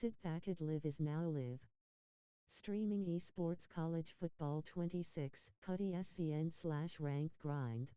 Sit back and live is now live. Streaming esports college football 26, Putty SCN/ranked grind.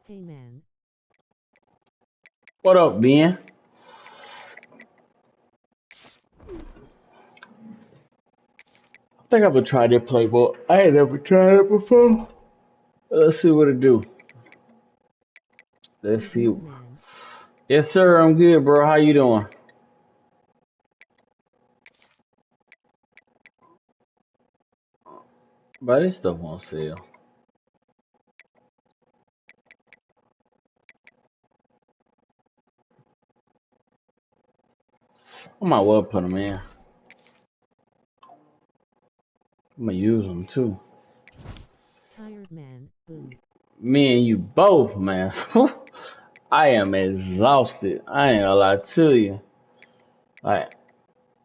Hey man. What up, Ben? I think I would try that playbook. I ain't never tried it before. Let's see what it do. Let's see. Good man. Yes, sir. I'm good, bro. How you doing? But this stuff on sale. I might well put them in. I'm gonna use them too. Tired man. Boom. Me and you both, man. I am exhausted. I ain't gonna lie to you. Like,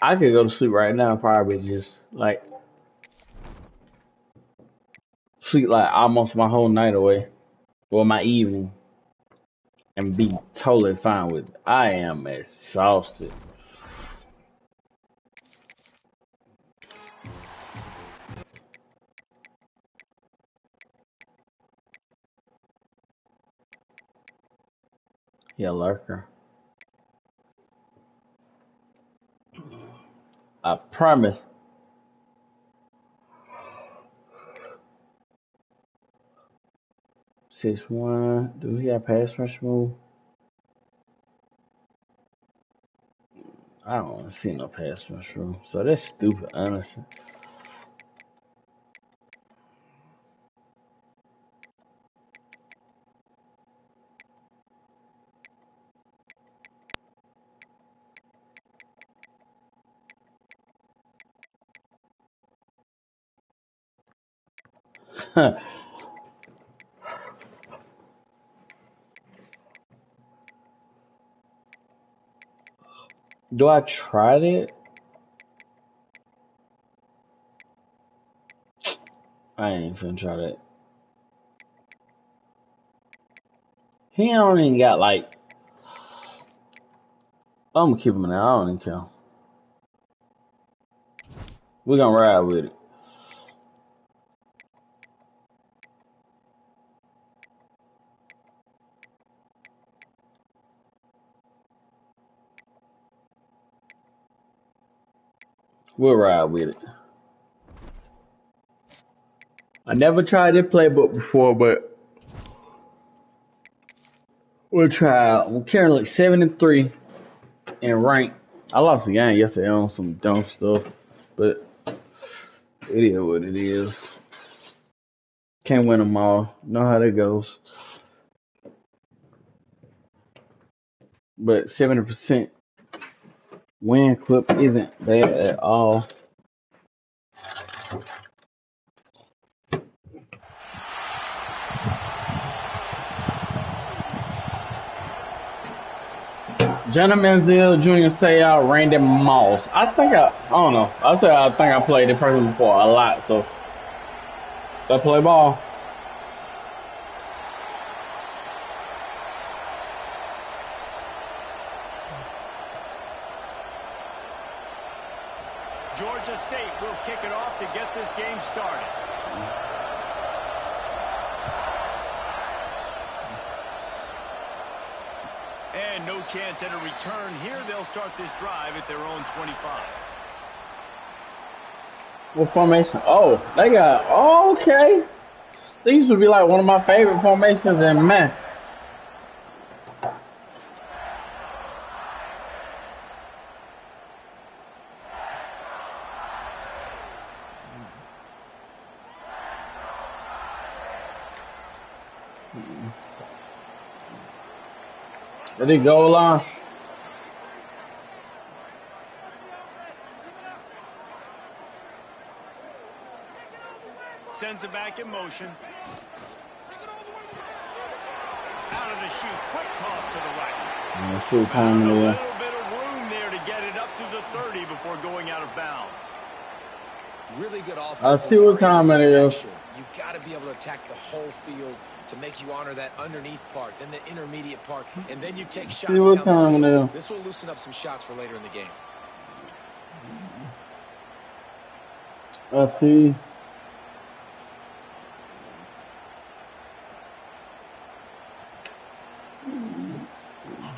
I could go to sleep right now, probably just like sleep like almost my whole night away, or my evening, and be totally fine with it. I am exhausted. Yeah, lurker. I promise. 6'1". Do he have pass rush move? I don't want to see no pass rush move. So that's stupid, honestly. Do I try that? I ain't finna try that. He don't even got like. I'm gonna keep him in there. I don't even care. We're gonna ride with it. We'll ride with it. I never tried this playbook before, but we'll try. I'm currently 7-3 in rank. I lost the game yesterday on some dumb stuff, but it is what it is. Can't win them all. Know how that goes. But 70% win clip isn't bad at all. Johnny Manziel, Junior Seau, Randy Moss. I don't know. I think I played this person before a lot, so I play ball. Georgia State kick it off to get this game started. And no chance at a return here. They'll start this drive at their own 25. What formation? Oh, they got, oh, okay. These would be like one of my favorite formations in math. Did he go line? Sends it back in motion. Out of the chute. Quick toss to the right. Shoot time A in little there. bit of room there to get it up to the 30 before going out of bounds. Really good offense. I see what time it is. You got to be able to attack the whole field to make you honor that underneath part, then the intermediate part, and then you take shots See what down the time it field. is. This will loosen up some shots for later in the game. I see.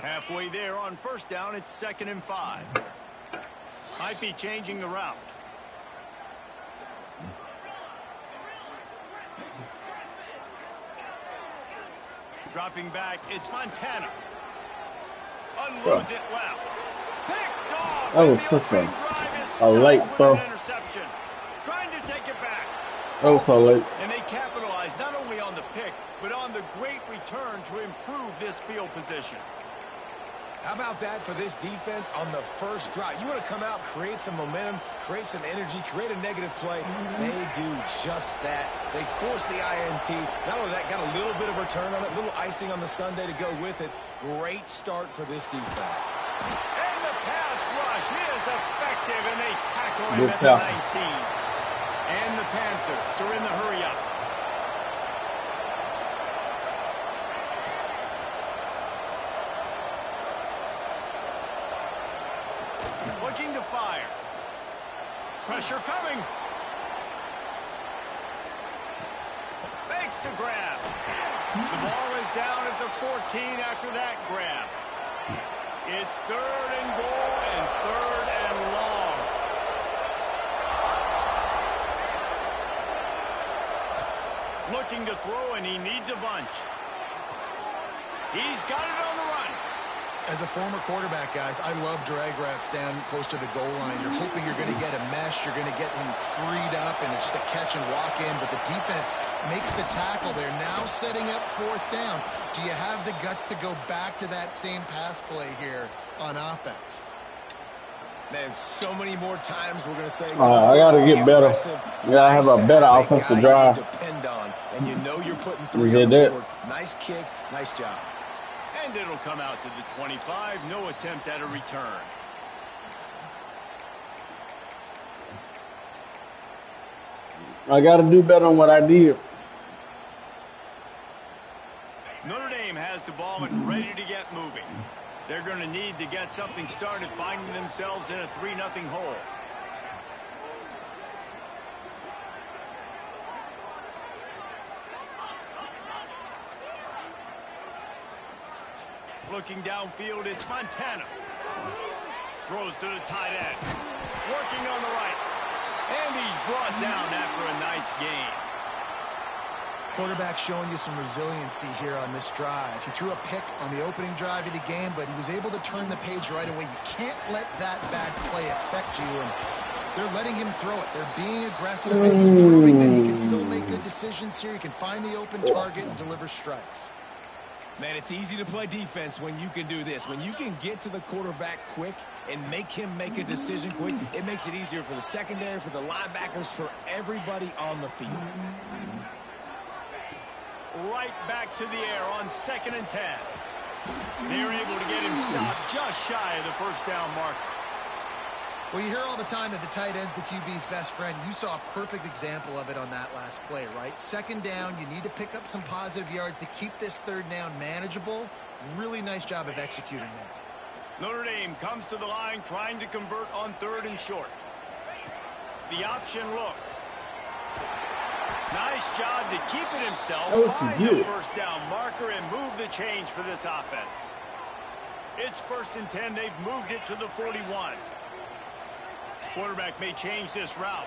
Halfway there on first down, it's 2nd and 5. Might be changing the route. Dropping back, it's Montana. Unloads it left. Picked off. That was The such opening drive is a stopped late with throw. an interception. Trying to take it back. That was so late. And they capitalize not only on the pick, but on the great return to improve this field position. How about that for this defense on the first drive? You want to come out, create some momentum, create some energy, create a negative play. They do just that. They force the INT. Not only that, got a little bit of return on it, a little icing on the sundae to go with it. Great start for this defense. And the pass rush is effective, and they tackle him Good at the job. 19. And the Panthers are in the hurry-up. Looking to fire. Pressure coming. Makes the grab. The ball is down at the 14 after that grab. It's 3rd and goal and 3rd and long. Looking to throw, and he needs a bunch. He's got it on the run. As a former quarterback, guys, I love drag routes down close to the goal line. You're hoping you're going to get a mesh. You're going to get him freed up, and it's just a catch and walk in. But the defense makes the tackle. They're now setting up 4th down. Do you have the guts to go back to that same pass play here on offense? Man, so many more times we're going to say, I got to get better. Yeah, I have a better offensive drive. Depend on, and you know you're putting We 3 did on the that. board. Nice kick, nice job. And it'll come out to the 25. No attempt at a return. I got to do better on what I did. Notre Dame has the ball and ready to get moving. They're going to need to get something started, finding themselves in a 3-0 hole. Looking downfield, it's Montana. Throws to the tight end. Working on the right. And he's brought down after a nice gain. Quarterback showing you some resiliency here on this drive. He threw a pick on the opening drive of the game, but he was able to turn the page right away. You can't let that bad play affect you, and they're letting him throw it. They're being aggressive, and he's proving that he can still make good decisions here. He can find the open target and deliver strikes. Man, it's easy to play defense when you can do this. When you can get to the quarterback quick and make him make a decision quick, it makes it easier for the secondary, for the linebackers, for everybody on the field. Right back to the air on 2nd and 10. They're able to get him stopped just shy of the 1st down mark. Well, you hear all the time that the tight end's the QB's best friend. You saw a perfect example of it on that last play, right? 2nd down, you need to pick up some positive yards to keep this 3rd down manageable. Really nice job of executing there. Notre Dame comes to the line trying to convert on 3rd and short. the option look. Nice job to keep it himself, find good. the first down marker, and move the change for this offense. It's 1st and 10. They've moved it to the 41. Quarterback may change this route.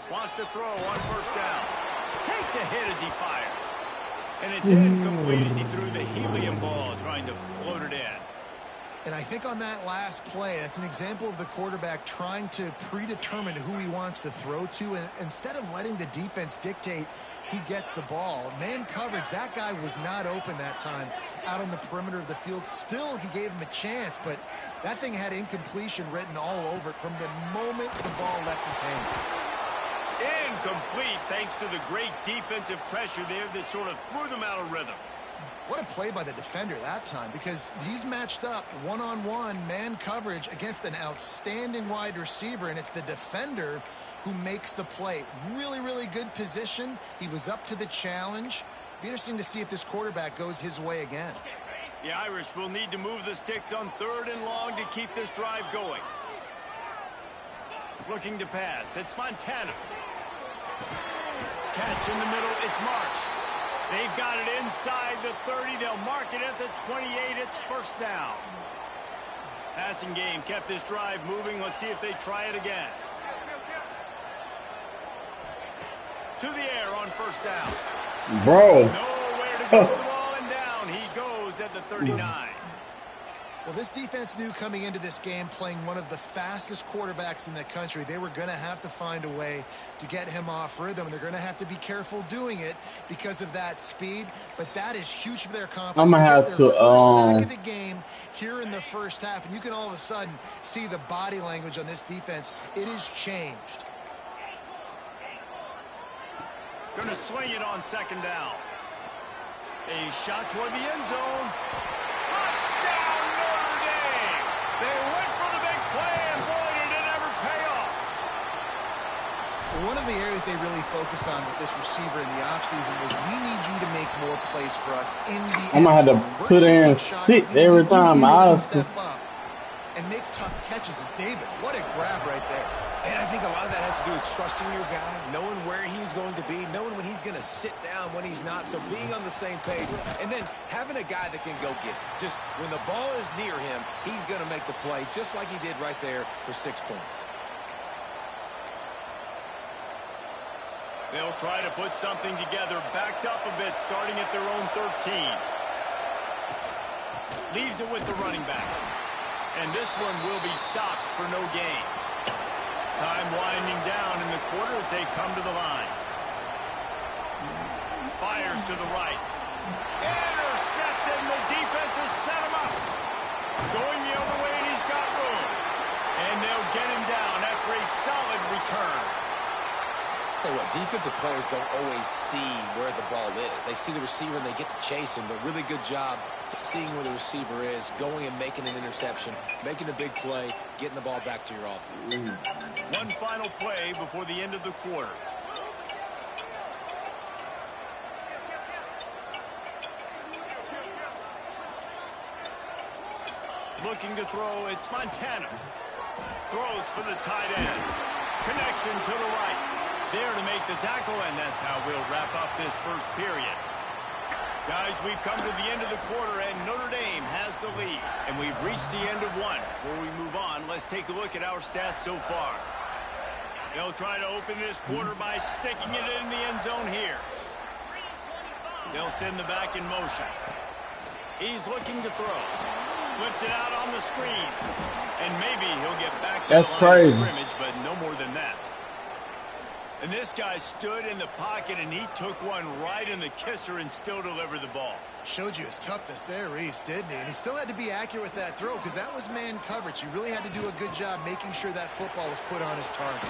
Wants to throw on 1st down. Takes a hit as he fires. And it's incomplete as he threw the helium ball, trying to float it in. And I think on that last play, that's an example of the quarterback trying to predetermine who he wants to throw to, and instead of letting the defense dictate who gets the ball. Man coverage, that guy was not open that time out on the perimeter of the field. Still, he gave him a chance, but that thing had incompletion written all over it from the moment the ball left his hand. Incomplete thanks to the great defensive pressure there that sort of threw them out of rhythm. What a play by the defender that time, because he's matched up one-on-one man coverage against an outstanding wide receiver, and it's the defender who makes the play. Really, really good position. He was up to the challenge. Be interesting to see if this quarterback goes his way again. The Irish will need to move the sticks on 3rd and long to keep this drive going. Looking to pass. It's Montana. Catch in the middle. It's Marsh. They've got it inside the 30. They'll mark it at the 28. It's 1st down. Passing game kept this drive moving. Let's see if they try it again. To the air on 1st down. Bro. Nowhere to go with the ball, and down he goes at the 39. Well, this defense knew coming into this game, playing one of the fastest quarterbacks in the country, they were going to have to find a way to get him off rhythm. They're going to have to be careful doing it because of that speed, but that is huge for their confidence. I'm going to have to sack of the game here in the first half, and you can all of a sudden see the body language on this defense. It has changed. Going to swing it on 2nd down. A shot toward the end zone. Touchdown, Notre Dame! They went for the big play, and boy, did it ever pay off. One of the areas they really focused on with this receiver in the offseason was, we need you to make more plays for us in the end zone. I'm going to have to put in shit every time I step up and make tough catches. And David, what a grab right there. And I think a lot of that has to do with trusting your guy, knowing where he's going to be, knowing when he's going to sit down, when he's not, so being on the same page, and then having a guy that can go get it. Just when the ball is near him, he's going to make the play, just like he did right there for 6 points. They'll try to put something together, backed up a bit, starting at their own 13. Leaves it with the running back. And this one will be stopped for no gain. Time winding down in the quarter as they come to the line. Fires to the right. Intercepted, and the defense has set him up. Going the other way, and he's got room. And they'll get him down after a solid return. Tell you what, defensive players don't always see where the ball is. They see the receiver and they get to chase him, but really good job seeing where the receiver is, going and making an interception, making a big play, getting the ball back to your offense. One final play before the end of the quarter. Looking to throw, it's Montana. Throws for the tight end. Connection to the right. There to make the tackle, and that's how we'll wrap up this first period. Guys, we've come to the end of the quarter, and Notre Dame has the lead. And we've reached the end of one. Before we move on, let's take a look at our stats so far. They'll try to open this quarter by sticking it in the end zone here. They'll send the back in motion. He's looking to throw. Flips it out on the screen. And maybe he'll get back to the line of scrimmage, but no more than that. And this guy stood in the pocket, and he took one right in the kisser and still delivered the ball. Showed you his toughness there, Reese, didn't he? And he still had to be accurate with that throw because that was man coverage. He really had to do a good job making sure that football was put on his target.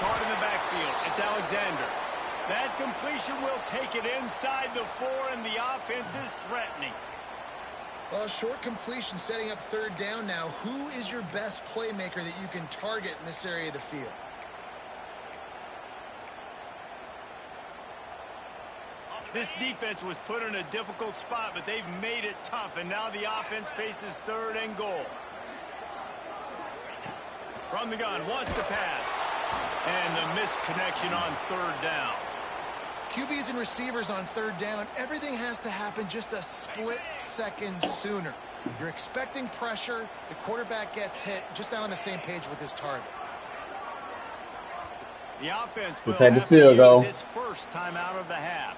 Caught in the backfield. It's Alexander. That completion will take it inside the 4, and the offense is threatening. Well, short completion setting up 3rd down now. Who is your best playmaker that you can target in this area of the field? This defense was put in a difficult spot, but they've made it tough, and now the offense faces 3rd and goal. From the gun, wants to pass. And the missed connection on 3rd down. QBs and receivers on 3rd down, everything has to happen just a split second sooner. You're expecting pressure, the quarterback gets hit, just not on the same page with his target. The offense will take the have field to goal. use its first timeout of the half.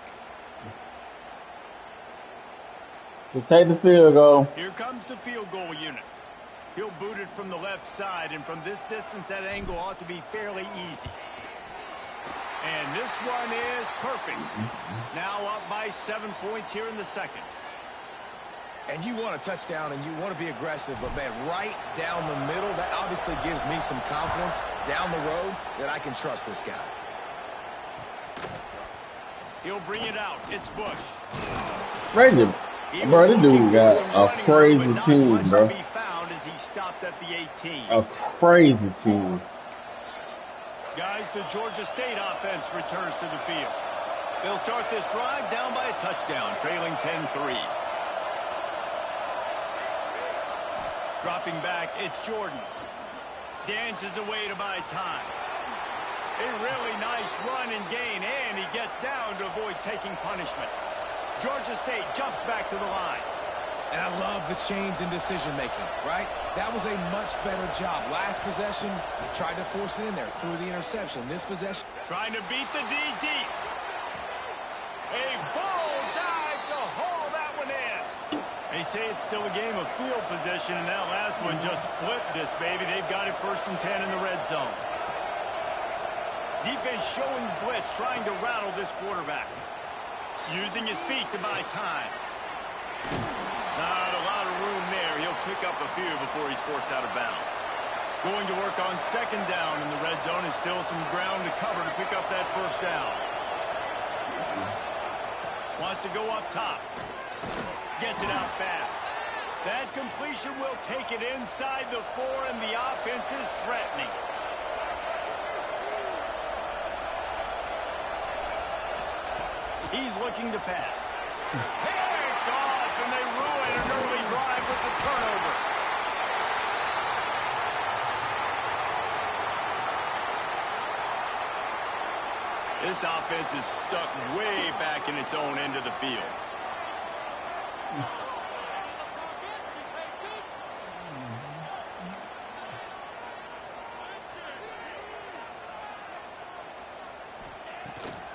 To take the field goal. Here comes the field goal unit. He'll boot it from the left side, and from this distance, that angle ought to be fairly easy. And this one is perfect. Now up by 7 points here in the second. And you want a touchdown, and you want to be aggressive, but, man, right down the middle, that obviously gives me some confidence down the road that I can trust this guy. He'll bring it out. It's Bush. Crazy. Bro, this dude got a crazy team, bro. He stopped at the 18. A crazy team. Guys, the Georgia State offense returns to the field. They'll start this drive down by a touchdown, trailing 10-3. Dropping back, it's Jordan. Dances away to buy time. A really nice run and gain, and he gets down to avoid taking punishment. Georgia State jumps back to the line. And I love the change in decision-making, right? That was a much better job. Last possession, tried to force it in there through the interception. This possession, trying to beat the D deep. A full dive to haul that one in. They say it's still a game of field position, and that last one just flipped this baby. They've got it 1st and 10 in the red zone. Defense showing blitz, trying to rattle this quarterback. Using his feet to buy time. Not a lot of room there. He'll pick up a few before he's forced out of bounds. Going to work on 2nd down in the red zone. Is still some ground to cover to pick up that 1st down. Wants to go up top. Gets it out fast. That completion will take it inside the 4, and the offense is threatening. He's looking to pass. Picked off, and they ruin an early drive with the turnover. This offense is stuck way back in its own end of the field.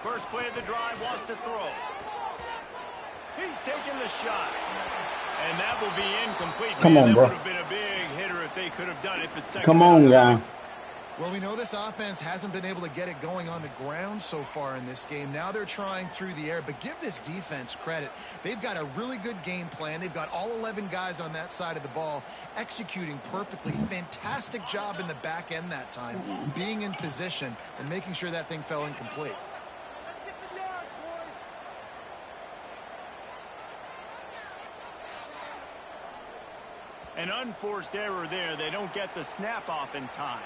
First play of the drive, wants to throw. He's taking the shot. And that will be incomplete. Come on, bro. That would have been a big hitter if they could have done it. But second Come on, guy. Well, we know this offense hasn't been able to get it going on the ground so far in this game. Now they're trying through the air, but give this defense credit. They've got a really good game plan. They've got all 11 guys on that side of the ball executing perfectly. Fantastic job in the back end that time, being in position and making sure that thing fell incomplete. An unforced error there. They don't get the snap off in time.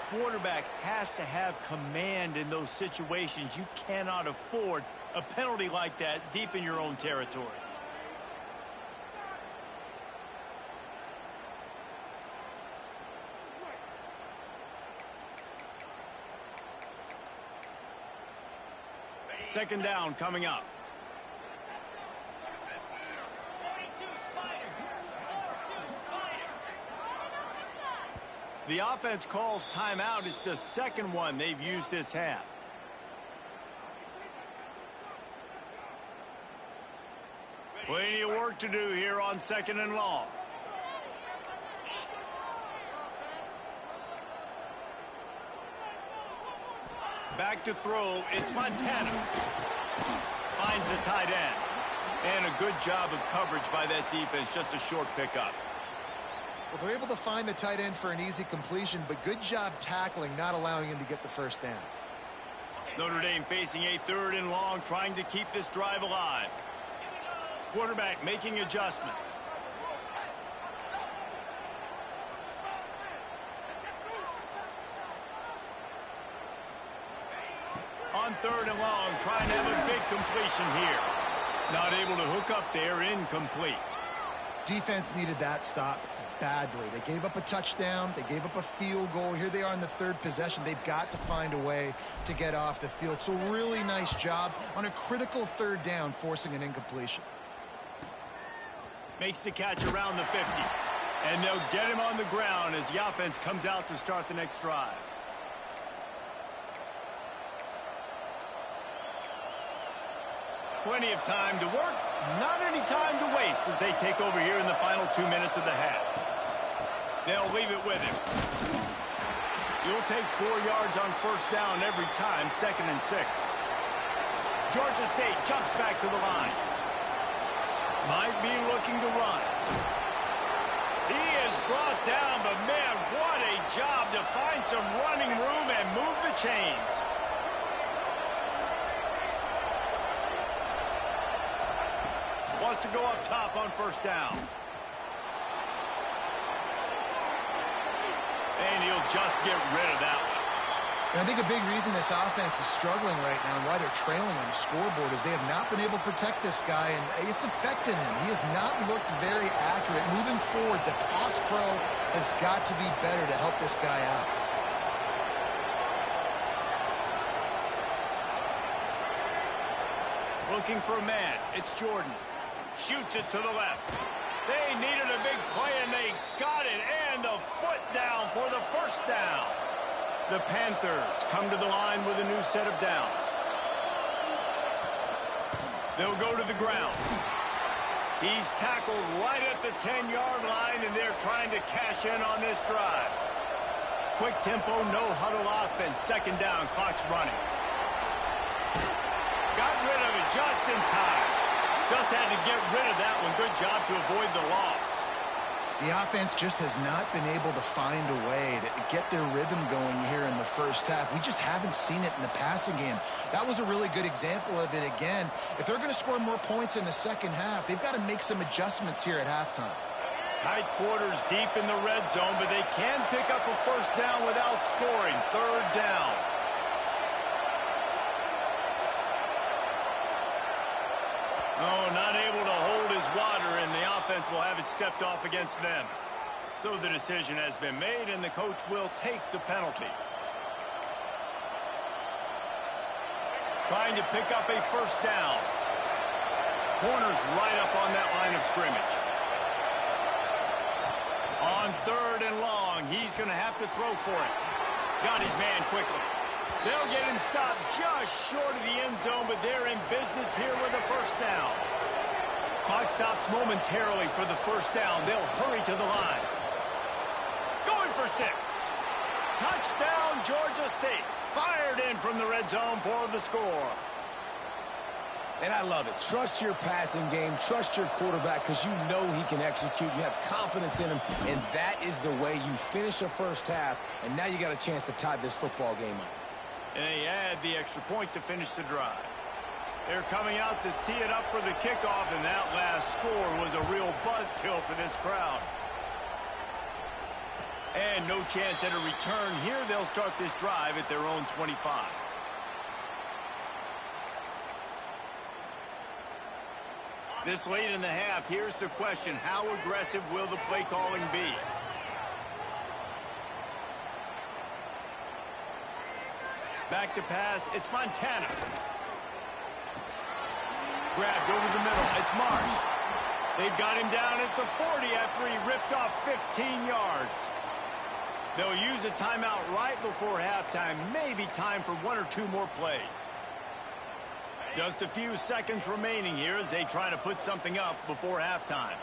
Quarterback has to have command in those situations. You cannot afford a penalty like that deep in your own territory. Second down coming up. The offense calls timeout. It's the second one they've used this half. Plenty of work to do here on 2nd and long. Back to throw. It's Montana. Finds the tight end. And a good job of coverage by that defense. Just a short pickup. Well, they're able to find the tight end for an easy completion, but good job tackling, not allowing him to get the first down. Notre Dame facing a 3rd and long, trying to keep this drive alive. Quarterback making adjustments. On on 3rd and long, trying to have a big completion here. Not able to hook up there, incomplete. Defense needed that stop badly. They gave up a touchdown. They gave up a field goal. Here they are in the 3rd possession. They've got to find a way to get off the field. So really nice job on a critical 3rd down, forcing an incompletion. Makes the catch around the 50. And they'll get him on the ground as the offense comes out to start the next drive. Plenty of time to work, not any time to waste as they take over here in the final 2 minutes of the half. They'll leave it with him. You'll take 4 yards on 1st down every time, 2nd and 6. Georgia State jumps back to the line. Might be looking to run. He is brought down, but man, what a job to find some running room and move the chains. Wants to go up top on 1st down. And he'll just get rid of that one. And I think a big reason this offense is struggling right now and why they're trailing on the scoreboard is they have not been able to protect this guy, and it's affected him. He has not looked very accurate. Moving forward, the pass pro has got to be better to help this guy out. Looking for a man. It's Jordan. Shoots it to the left. They needed a big play, and they got it. And the foot down for the 1st down. The Panthers come to the line with a new set of downs. They'll go to the ground. He's tackled right at the 10-yard line, and they're trying to cash in on this drive. Quick tempo, no huddle offense. 2nd down, clock's running. Got rid of it just in time. Just had to get rid of that one. Good job to avoid the loss. The offense just has not been able to find a way to get their rhythm going here in the 1st half. We just haven't seen it in the passing game. That was a really good example of it again. If they're going to score more points in the 2nd half, they've got to make some adjustments here at halftime. Tight quarters deep in the red zone, but they can pick up a 1st down without scoring. 3rd down. Oh, not able to hold his water, and the offense will have it stepped off against them. So the decision has been made, and the coach will take the penalty. Trying to pick up a 1st down. Corner's right up on that line of scrimmage. On 3rd and long, he's going to have to throw for it. Got his man quickly. They'll get him stopped just short of the end zone, but they're in business here with a 1st down. Clock stops momentarily for the 1st down. They'll hurry to the line. Going for 6. Touchdown, Georgia State. Fired in from the red zone for the score. And I love it. Trust your passing game. Trust your quarterback because you know he can execute. You have confidence in him, and that is the way you finish a 1st half, and now you got a chance to tie this football game up. And they add the extra point to finish the drive. They're coming out to tee it up for the kickoff, and that last score was a real buzzkill for this crowd. And no chance at a return here. They'll start this drive at their own 25. This late in the half, here's the question. How aggressive will the play calling be? Back to pass, it's Montana. Grabbed over the middle, it's Marsh. They've got him down at the 40 after he ripped off 15 yards. They'll use a timeout right before halftime, maybe time for 1 or 2 more plays. Just a few seconds remaining here as they try to put something up before halftime.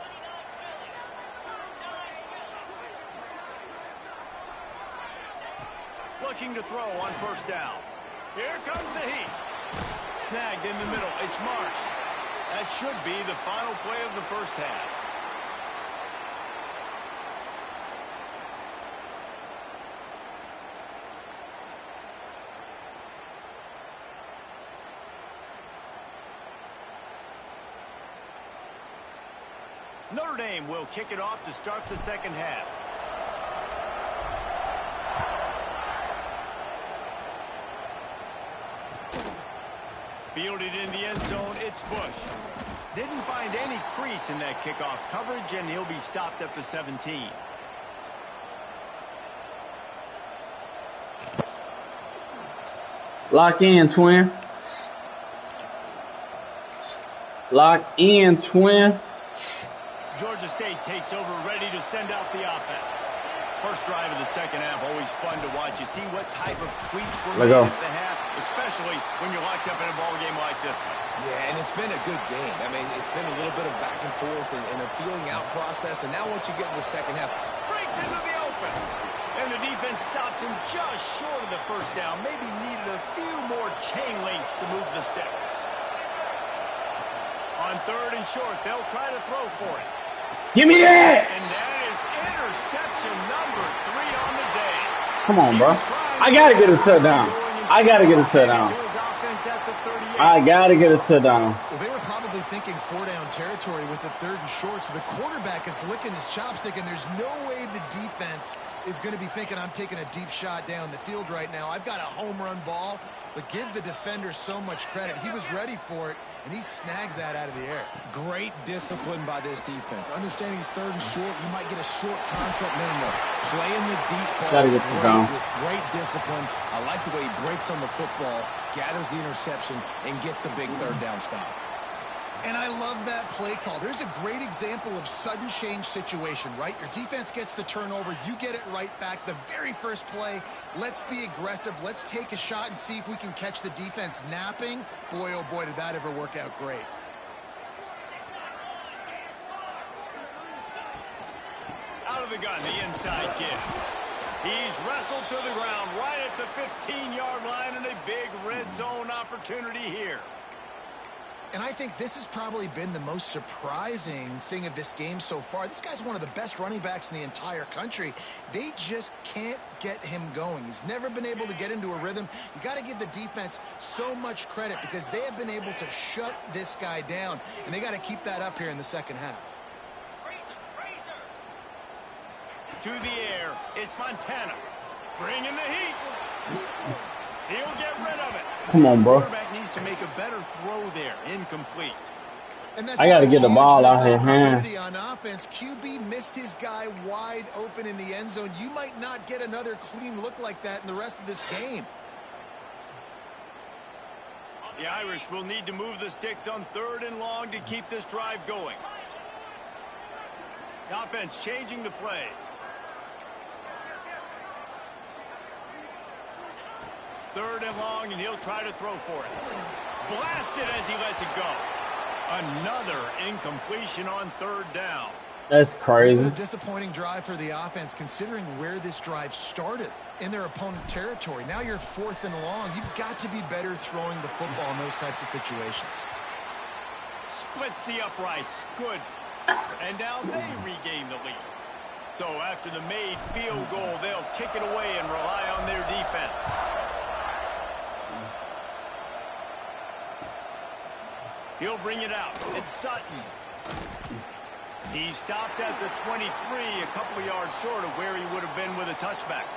Looking to throw on 1st down. Here comes the heat. Snagged in the middle. It's Marsh. That should be the final play of the 1st half. Notre Dame will kick it off to start the 2nd half. Fielded in the end zone, it's Bush. Didn't find any crease in that kickoff coverage, and he'll be stopped at the 17. Lock in, twin. Lock in, twin. Georgia State takes over, ready to send out the offense. First drive of the second half, always fun to watch. You see what type of tweaks were made at the half, especially when you're locked up in a ball game like this one. Yeah, and it's been a good game. I mean, it's been a little bit of back and forth and a feeling out process. And now once you get in the second half, breaks into the open. And the defense stops him just short of the first down. Maybe needed a few more chain links to move the sticks. On third and short, they'll try to throw for it. Give me that! And that is interception number 3 on the day. Come on, bro. I got to get a touchdown. I got to get a touchdown. I got to get a touchdown. Well, they were probably thinking 4-down territory with the third and short, so the quarterback is licking his chops thinking there's no way the defense is going to be thinking I'm taking a deep shot down the field right now. I've got a home run ball, but give the defender so much credit. He was ready for it, and he snags that out of the air. Great discipline by this defense. Understanding he's third and short, you might get a short concept. No. Playing the deep ball with great discipline. I like the way he breaks on the football, gathers the interception, and gets the big third down stop. And I love that play call. There's a great example of sudden change situation, right? Your defense gets the turnover. You get it right back. The very first play, let's be aggressive. Let's take a shot and see if we can catch the defense napping. Boy, oh boy, did that ever work out great. Out of the gun, the inside give. He's wrestled to the ground right at the 15-yard line, and a big red zone opportunity here. And I think this has probably been the most surprising thing of this game so far. This guy's one of the best running backs in the entire country. They just can't get him going. He's never been able to get into a rhythm. You got to give the defense so much credit because they have been able to shut this guy down, and they got to keep that up here in the second half. To the air, it's Montana. Bringing the heat. He'll get rid of it. Come on, bro. Quarterback needs to make a better throw there. Incomplete. And that's I got to get the ball out here, man. On offense, QB missed his guy wide open in the end zone. You might not get another clean look like that in the rest of this game. The Irish will need to move the sticks on third and long to keep this drive going. The offense changing the play. Third and long, and he'll try to throw for it. Blasted as he lets it go. Another incompletion on third down. That's crazy. This is a disappointing drive for the offense, considering where this drive started in their opponent territory. Now you're fourth and long. You've got to be better throwing the football in those types of situations. Splits the uprights. Good. And now they regain the lead. So after the made field goal, they'll kick it away and rely on their defense. He'll bring it out. It's Sutton. He stopped at the 23, a couple of yards short of where he would have been with a touchback.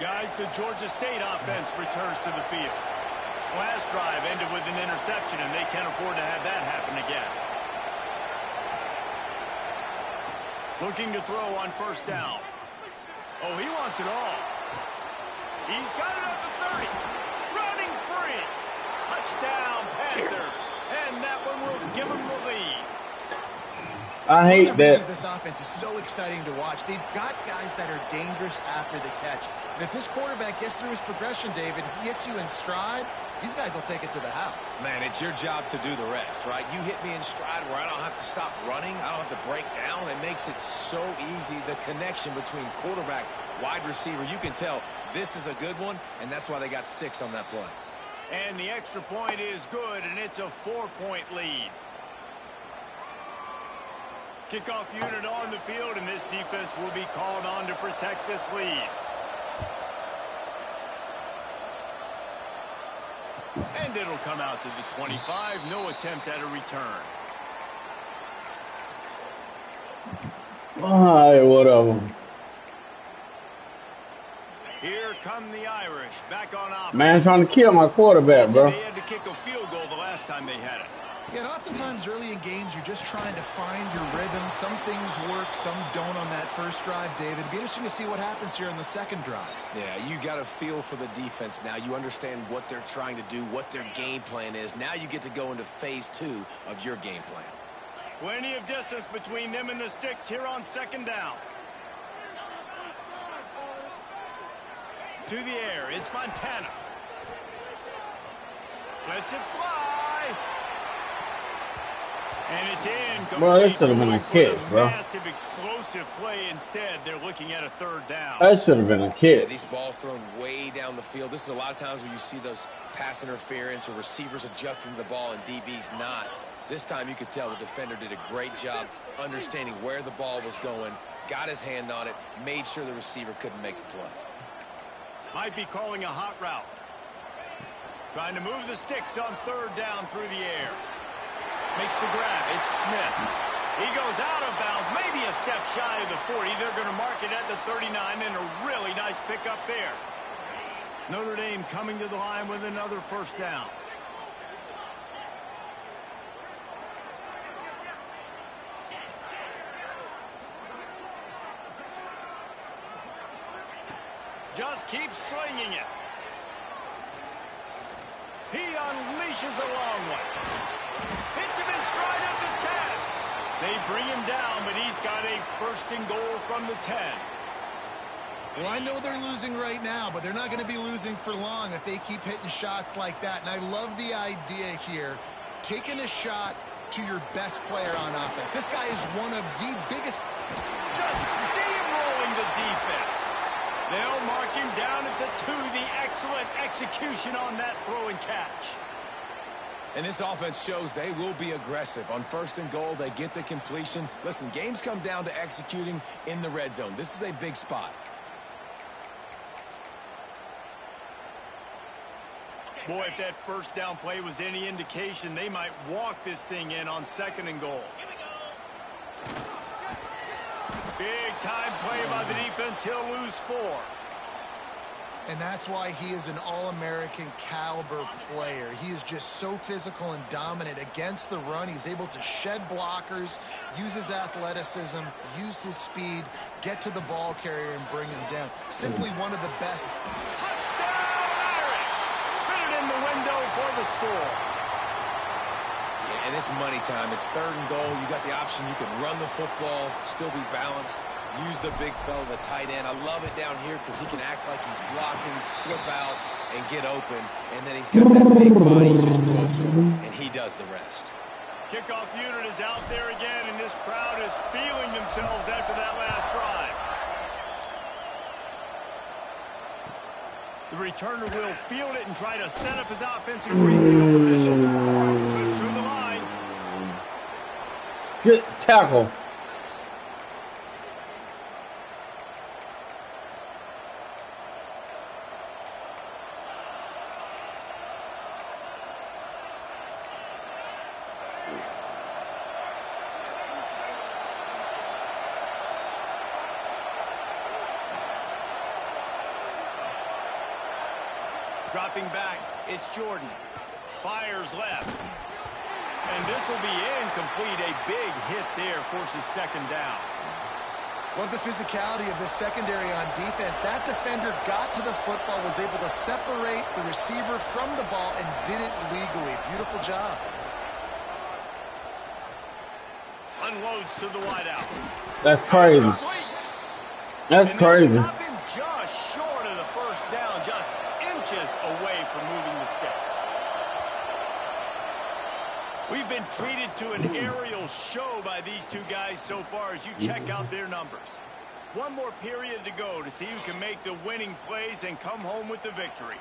Guys, the Georgia State offense returns to the field. Last drive ended with an interception, and they can't afford to have that happen again. Looking to throw on first down. Oh, he wants it all. He's got it at the 30. Running free. Touchdown, Panthers. And that one will give them the lead. I hate that. This offense is so exciting to watch. They've got guys that are dangerous after the catch. And if this quarterback gets through his progression, David, he hits you in stride, these guys will take it to the house. Man, it's your job to do the rest, right? You hit me in stride where I don't have to stop running. I don't have to break down. It makes it so easy. The connection between quarterback, wide receiver, you can tell this is a good one, and that's why they got 6 on that play. And the extra point is good, and it's a 4-point lead. Kickoff unit on the field, and this defense will be called on to protect this lead. And it'll come out to the 25. No attempt at a return. Alright, whatever. Here come the Irish back on offense. Man, trying to kill my quarterback, bro. They had to kick a field goal the last time they had it. Yeah, and oftentimes early in games, you're just trying to find your rhythm. Some things work, some don't on that first drive, David. It'd be interesting to see what happens here in the second drive. Yeah, you got a feel for the defense now. You understand what they're trying to do, what their game plan is. Now you get to go into phase 2 of your game plan. Plenty of distance between them and the sticks here on second down. To the air, it's Montana. Lets it fly. And it's in. Bro, this should have been a catch, bro. Massive explosive play. Instead, they're looking at a third down. That should have been a Yeah, catch. these balls thrown way down the field. This is a lot of times where you see those pass interference or receivers adjusting to the ball and DBs not. This time you could tell the defender did a great job understanding where the ball was going, got his hand on it, made sure the receiver couldn't make the play. Might be calling a hot route. Trying to move the sticks on third down through the air. Makes the grab. It's Smith. He goes out of bounds, maybe a step shy of the 40. They're going to mark it at the 39, and a really nice pickup there. Notre Dame coming to the line with another first down. Just keeps slinging it. He unleashes a long one. Hits him in stride at the 10. They bring him down, but he's got a first and goal from the 10. Well, I know they're losing right now, but they're not going to be losing for long if they keep hitting shots like that. And I love the idea here, taking a shot to your best player on offense. This guy is one of the biggest. Just steamrolling the defense. They'll mark him down at the 2. The excellent execution on that throw and catch. And this offense shows they will be aggressive. On first and goal, they get the completion. Listen, games come down to executing in the red zone. This is a big spot. Boy, if that first down play was any indication, they might walk this thing in on second and goal. Big time play by the defense. He'll lose 4. And that's why he is an All-American caliber player. He is just so physical and dominant against the run. He's able to shed blockers, use his athleticism, use his speed, get to the ball carrier and bring him down. Simply one of the best. Touchdown, Irish! Fit it in the window for the score. Yeah, and it's money time. It's third and goal. You got the option. You can run the football, still be balanced. Use the big fella, the tight end. I love it down here because he can act like he's blocking, slip out, and get open. And then he's got that big body you just throw to him, and he does the rest. Kickoff unit is out there again, and this crowd is feeling themselves after that last drive. The returner will field it and try to set up his offensive refield position. Slips through the line. Good tackle. Dropping back, it's Jordan. Fires left. And this will be incomplete. A big hit there forces second down. Love the physicality of this secondary on defense. That defender got to the football, was able to separate the receiver from the ball, and did it legally. Beautiful job. Unloads to the wideout. That's crazy. That's crazy. Stop him just short of the first down, just inches away from moving the sticks. We've been treated to an aerial show by these two guys so far as you check out their numbers. One more period to go to see who can make the winning plays and come home with the victory.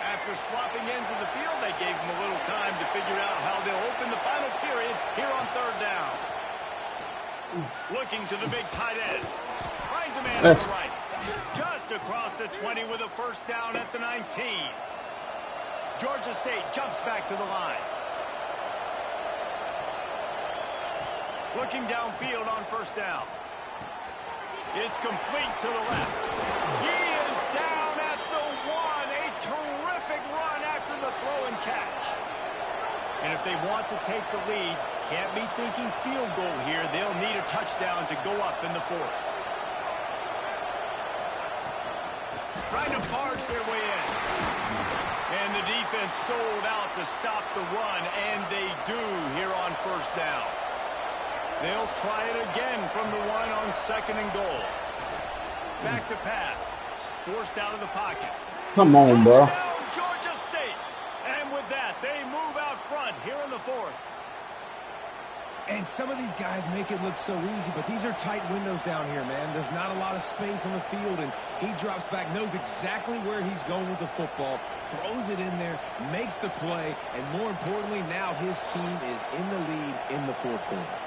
After swapping ends of the field, they gave them a little time to figure out how they'll open the final period here on third down. Looking to the big tight end. Finds a man on the right. Just across the 20 with a first down at the 19. Georgia State jumps back to the line. Looking downfield on first down. It's complete to the left. He is down at the 1. A terrific run after the throw and catch. And if they want to take the lead, can't be thinking field goal here. They'll need a touchdown to go up in the 4th. Trying to barge their way in. And the defense sold out to stop the run, and they do here on first down. They'll try it again from the 1 on 2nd and goal. Back to pass. Forced out of the pocket. Come on, bro. Touchdown, Georgia State. And with that, they move out front here in the 4th. And some of these guys make it look so easy, but these are tight windows down here, man. There's not a lot of space on the field, and he drops back, knows exactly where he's going with the football, throws it in there, makes the play, and more importantly, now his team is in the lead in the 4th quarter.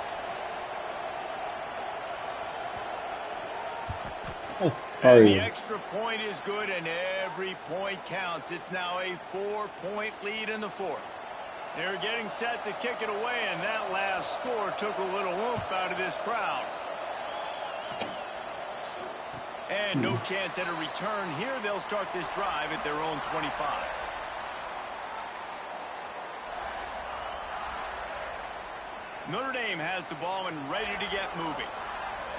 And the extra point is good, and every point counts. It's now a 4-point lead in the 4th. They're getting set to kick it away, and that last score took a little oomph out of this crowd. And no chance at a return here. They'll start this drive at their own 25. Notre Dame has the ball and ready to get moving.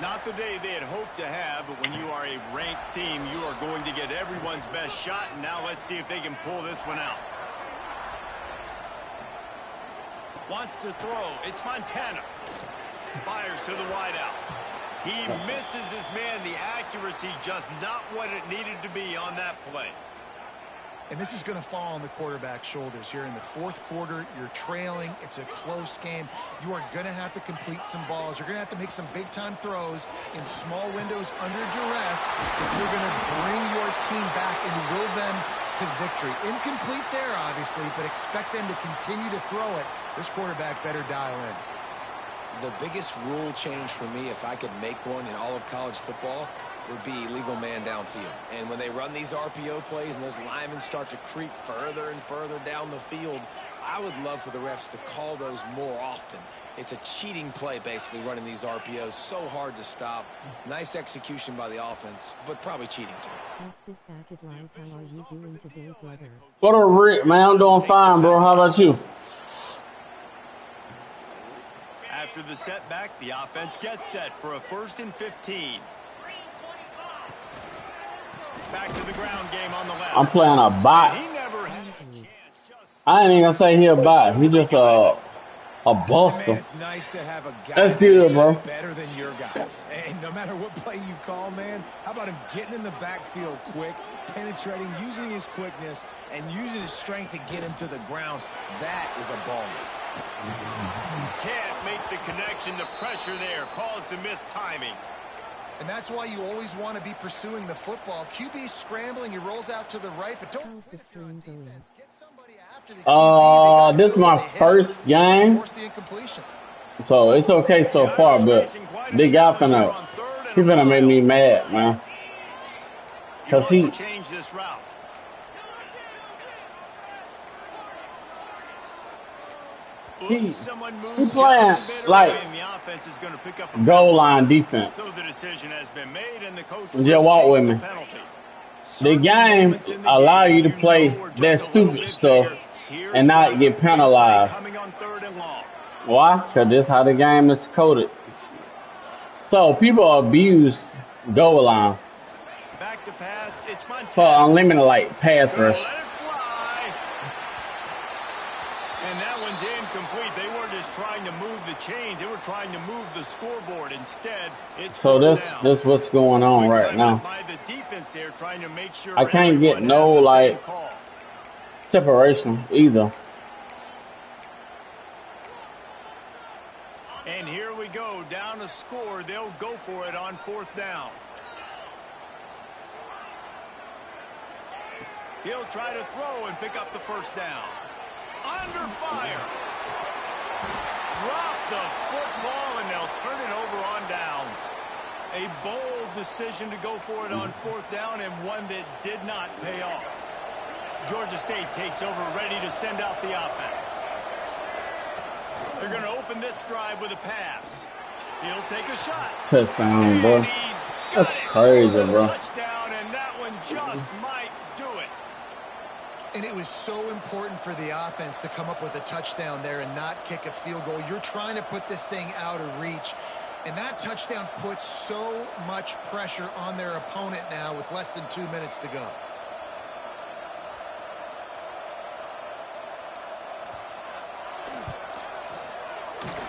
Not the day they had hoped to have, but when you are a ranked team, you are going to get everyone's best shot. And now let's see if they can pull this one out. Wants to throw. It's Montana. Fires to the wideout. He misses his man. The accuracy just not what it needed to be on that play. And this is going to fall on the quarterback's shoulders here in the 4th quarter. You're trailing. It's a close game. You are going to have to complete some balls. You're going to have to make some big-time throws in small windows under duress if you're going to bring your team back and will them to victory. Incomplete there, obviously, but expect them to continue to throw it. This quarterback better dial in. The biggest rule change for me, if I could make one in all of college football, would be legal man downfield. And when they run these RPO plays and those linemen start to creep further and further down the field, I would love for the refs to call those more often. It's a cheating play, basically, running these RPOs. So hard to stop. Nice execution by the offense, but probably cheating, too. Let's sit back at life. How are you doing today, brother? What up, Rick, man? I'm doing fine, bro. How about you? After the setback, the offense gets set for a 1st and 15. Back to the ground game on the left. I'm playing a bot. He never had a chance. I ain't even gonna say he a bot. He just a buster. Man, it's nice to have a guy That's good, bro. Better than your guys. And no matter what play you call, man, how about him getting in the backfield quick, penetrating, using his quickness, and using his strength to get him to the ground? That is a baller. Can't make the connection. The pressure there caused the missed timing. And that's why you always want to be pursuing the football. QB scrambling, he rolls out to the right, but don't How's the stream going? get somebody after the QB. This is my first game, Force the incompletion. so it's okay so far, but big guy he finna make me mad, man. Cause he change this route. he playing like goal line defense. So the decision has been made, and the coach Just walk with me. The game allow you to play that stupid stuff and not get penalized. Why? Because this is how the game is coded. So people abuse goal line Back to pass. It's for unlimited like pass rush. And that one's incomplete. They weren't just trying to move the chains. They were trying to move the scoreboard. Instead, it's So this what's going on right now. By the defense there, trying to make sure I can't get no like separation either. And here we go, down a score. They'll go for it on 4th down. He'll try to throw and pick up the 1st down. Under fire. Drop the football, and they'll turn it over on downs. A bold decision to go for it on 4th down, and one that did not pay off. Georgia State takes over, ready to send out the offense. They're going to open this drive with a pass. He'll take a shot. Touchdown, bro. That's crazy, bro. Touchdown, and that one just might do it. And it was so important for the offense to come up with a touchdown there and not kick a field goal. You're trying to put this thing out of reach. And that touchdown puts so much pressure on their opponent now with less than 2 minutes to go.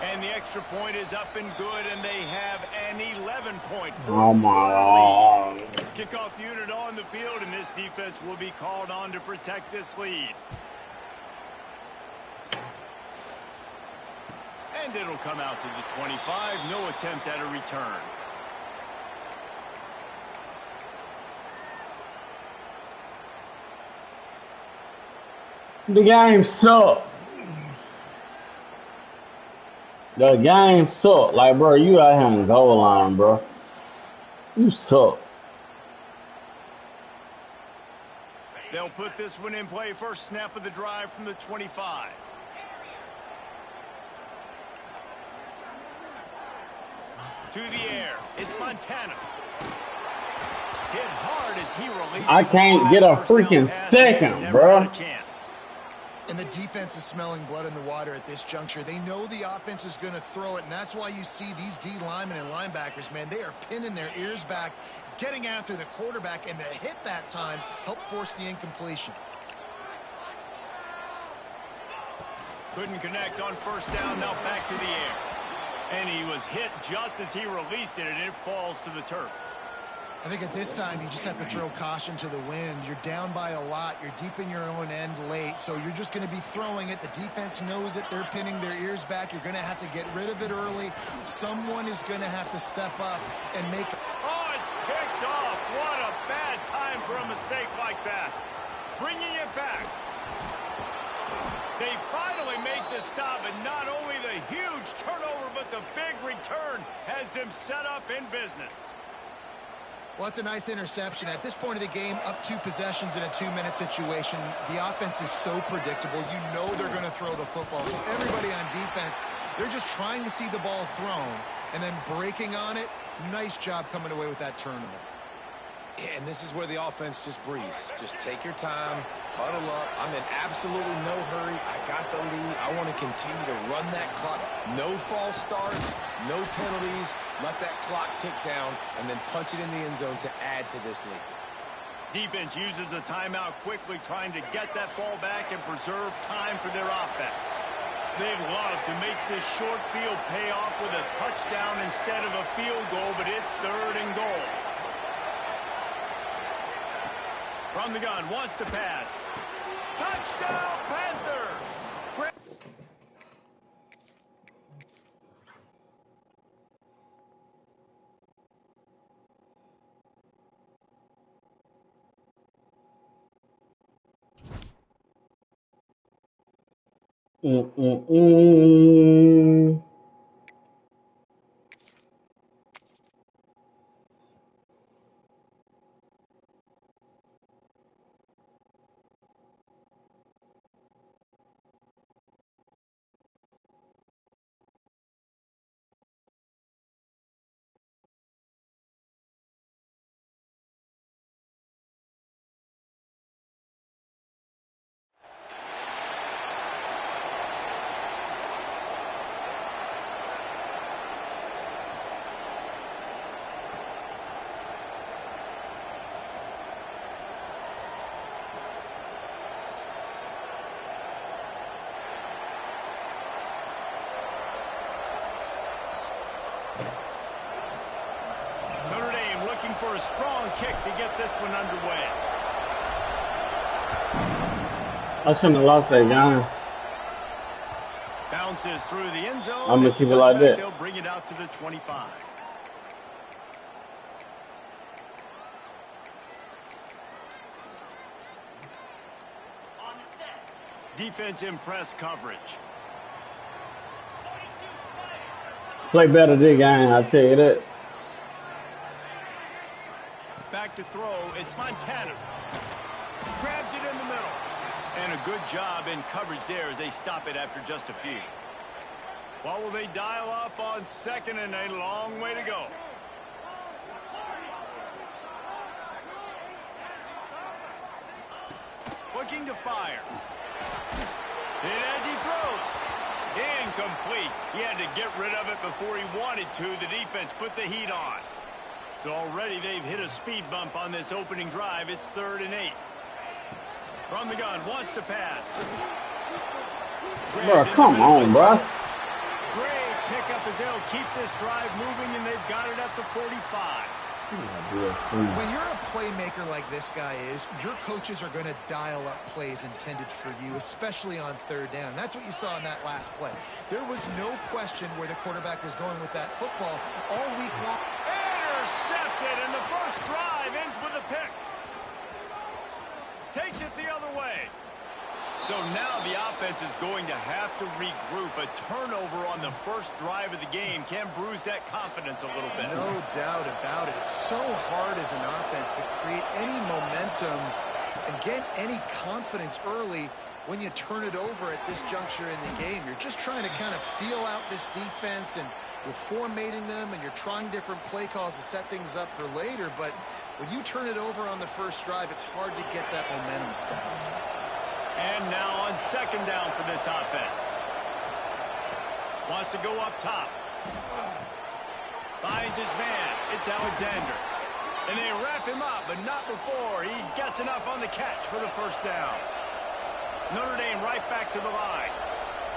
And the extra point is up and good, and they have an 11-point lead. Oh, my God. Kickoff unit on the field, and this defense will be called on to protect this lead. And it'll come out to the 25. No attempt at a return. The game sucked. The game sucked. Like, bro, you out here on the goal line, bro. You suck. They'll put this one in play. First snap of the drive from the 25. To the air. It's Montana. Hit hard as he released. I can't get a freaking second, bro. And the defense is smelling blood in the water at this juncture. They know the offense is going to throw it, and that's why you see these D linemen and linebackers, man, they are pinning their ears back, getting after the quarterback, and the hit that time helped force the incompletion. Couldn't connect on first down, now back to the air. And he was hit just as he released it, and it falls to the turf. I think at this time, you just have to throw caution to the wind. You're down by a lot. You're deep in your own end late, so you're just going to be throwing it. The defense knows it. They're pinning their ears back. You're going to have to get rid of it early. Someone is going to have to step up and make... Oh, it's picked off. What a bad time for a mistake like that. Bringing it back. They finally make the stop, and not only the huge turnover, but the big return has them set up in business. Well, it's a nice interception. At this point of the game, up 2 possessions in a 2-minute situation, the offense is so predictable. You know they're going to throw the football. So everybody on defense, they're just trying to see the ball thrown and then breaking on it. Nice job coming away with that turnover. Yeah, and this is where the offense just breathes. Just take your time, huddle up. I'm in absolutely no hurry. I got the lead. I want to continue to run that clock. No false starts, no penalties. Let that clock tick down and then punch it in the end zone to add to this lead. Defense uses a timeout quickly, trying to get that ball back and preserve time for their offense. They'd love to make this short field pay off with a touchdown instead of a field goal, but it's 3rd and goal. From the gun, wants to pass. Touchdown, Panthers! Notre Dame looking for a strong kick to get this one underway. I shouldn't have lost that game. Bounces through the end zone. I'm going to keep it like that. They'll bring it out to the 25. Defense in press coverage. Play better this game, I tell you that. Back to throw. It's Montana. Grabs it in the middle. And a good job in coverage there as they stop it after just a few. What will they dial up on second and a long way to go? Looking to fire. And as he throws, incomplete. He had to get rid of it before he wanted to. The defense put the heat on. So already they've hit a speed bump on this opening drive. It's 3rd and 8. From the gun, wants to pass. Bro, come on, bro. Great pickup as they'll keep this drive moving, and they've got it at the 45. When you're a playmaker like this guy is, your coaches are going to dial up plays intended for you, especially on 3rd down. That's what you saw in that last play. There was no question where the quarterback was going with that football all week long. Intercepted, and the first drive ends with a pick. Takes it the other way. So now the offense is going to have to regroup. A turnover on the first drive of the game can bruise that confidence a little bit. No doubt about it. It's so hard as an offense to create any momentum and get any confidence early when you turn it over at this juncture in the game. You're just trying to kind of feel out this defense, and you're formatting them, and you're trying different play calls to set things up for later. But when you turn it over on the first drive, it's hard to get that momentum started. And now on 2nd down for this offense. Wants to go up top. Finds his man. It's Alexander. And they wrap him up, but not before he gets enough on the catch for the first down. Notre Dame right back to the line.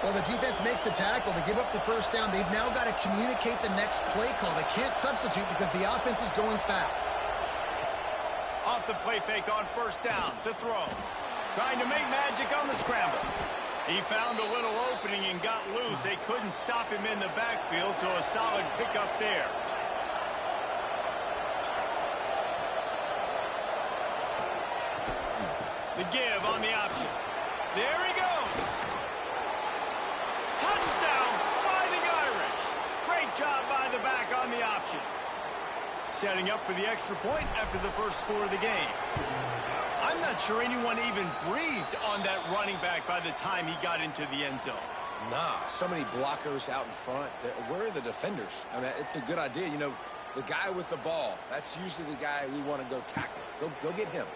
Well, the defense makes the tackle. They give up the first down. They've now got to communicate the next play call. They can't substitute because the offense is going fast. Off the play fake on 1st down to throw. Trying to make magic on the scramble. He found a little opening and got loose. They couldn't stop him in the backfield, so a solid pickup there. The give on the option. There he goes. Touchdown, Fighting Irish. Great job by the back on the option. Setting up for the extra point after the first score of the game. I'm not sure anyone even breathed on that running back by the time he got into the end zone. Nah, so many blockers out in front. Where are the defenders? I mean, it's a good idea. You know, the guy with the ball, that's usually the guy we want to go tackle. Go get him.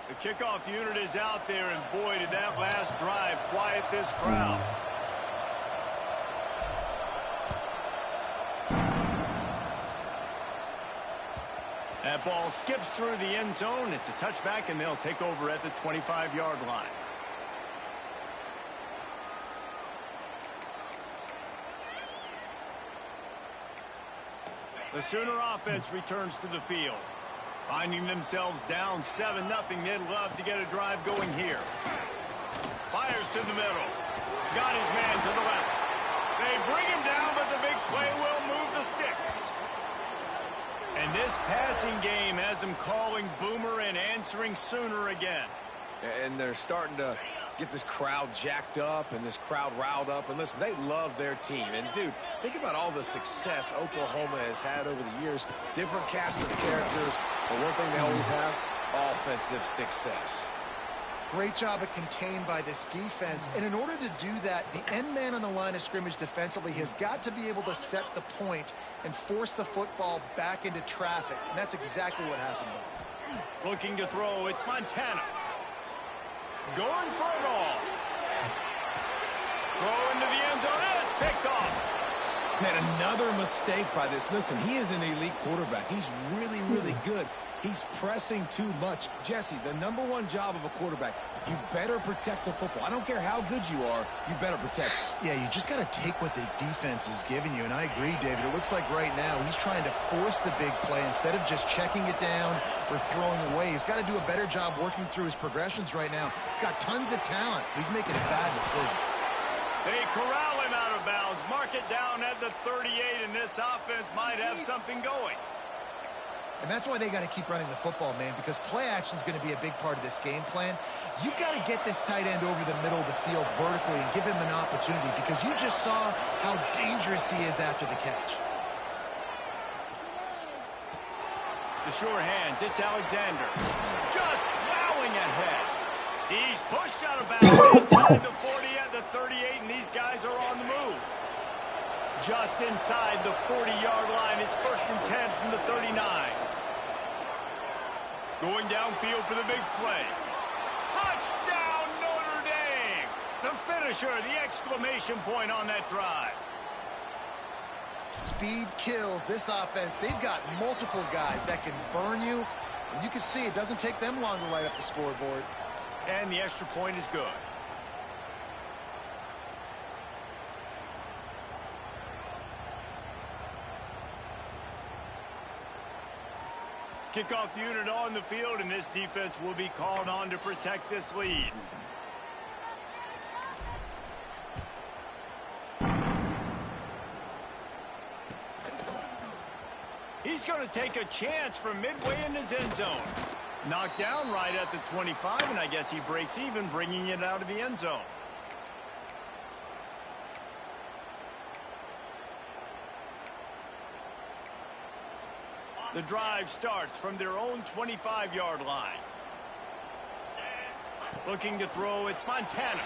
The kickoff unit is out there, and boy, did that last drive quiet this crowd. That ball skips through the end zone. It's a touchback, and they'll take over at the 25-yard line. The Sooner offense returns to the field. Finding themselves down 7-0, they'd love to get a drive going here. Fires to the middle. Got his man to the left. They bring him down, but the big play will move the sticks. And this passing game has them calling Boomer and answering Sooner again. And they're starting to get this crowd jacked up and this crowd riled up. And listen, they love their team. And, dude, think about all the success Oklahoma has had over the years. Different cast of characters. But one thing they always have, offensive success. Great job of contained by this defense. And in order to do that, the end man on the line of scrimmage defensively has got to be able to set the point and force the football back into traffic. And that's exactly what happened there. Looking to throw, it's Montana. Going for it all. Throw into the end zone, and it's picked off. Man, another mistake by this. Listen, he is an elite quarterback. He's really, really good. He's pressing too much. Jesse, the #1 job of a quarterback, you better protect the football. I don't care how good you are, you better protect it. Yeah, you just got to take what the defense is giving you. And I agree, David. It looks like right now he's trying to force the big play instead of just checking it down or throwing away. He's got to do a better job working through his progressions right now. He's got tons of talent. He's making bad decisions. They corral him out of bounds. Mark it down at the 38, and this offense might have something going. And that's why they got to keep running the football, man, because play action is going to be a big part of this game plan. You've got to get this tight end over the middle of the field vertically and give him an opportunity, because you just saw how dangerous he is after the catch. The sure hands, it's Alexander. Just going ahead. He's pushed out of bounds inside the 40 at the 38, and these guys are on the move. Just inside the 40-yard line. It's 1st and 10 from the 39. Going downfield for the big play. Touchdown, Notre Dame! The finisher, the exclamation point on that drive. Speed kills this offense. They've got multiple guys that can burn you. And you can see it doesn't take them long to light up the scoreboard. And the extra point is good. Kickoff unit on the field, and this defense will be called on to protect this lead. He's going to take a chance from midway in his end zone. Knocked down right at the 25, and I guess he breaks even, bringing it out of the end zone. The drive starts from their own 25-yard line. Looking to throw, it's Montana.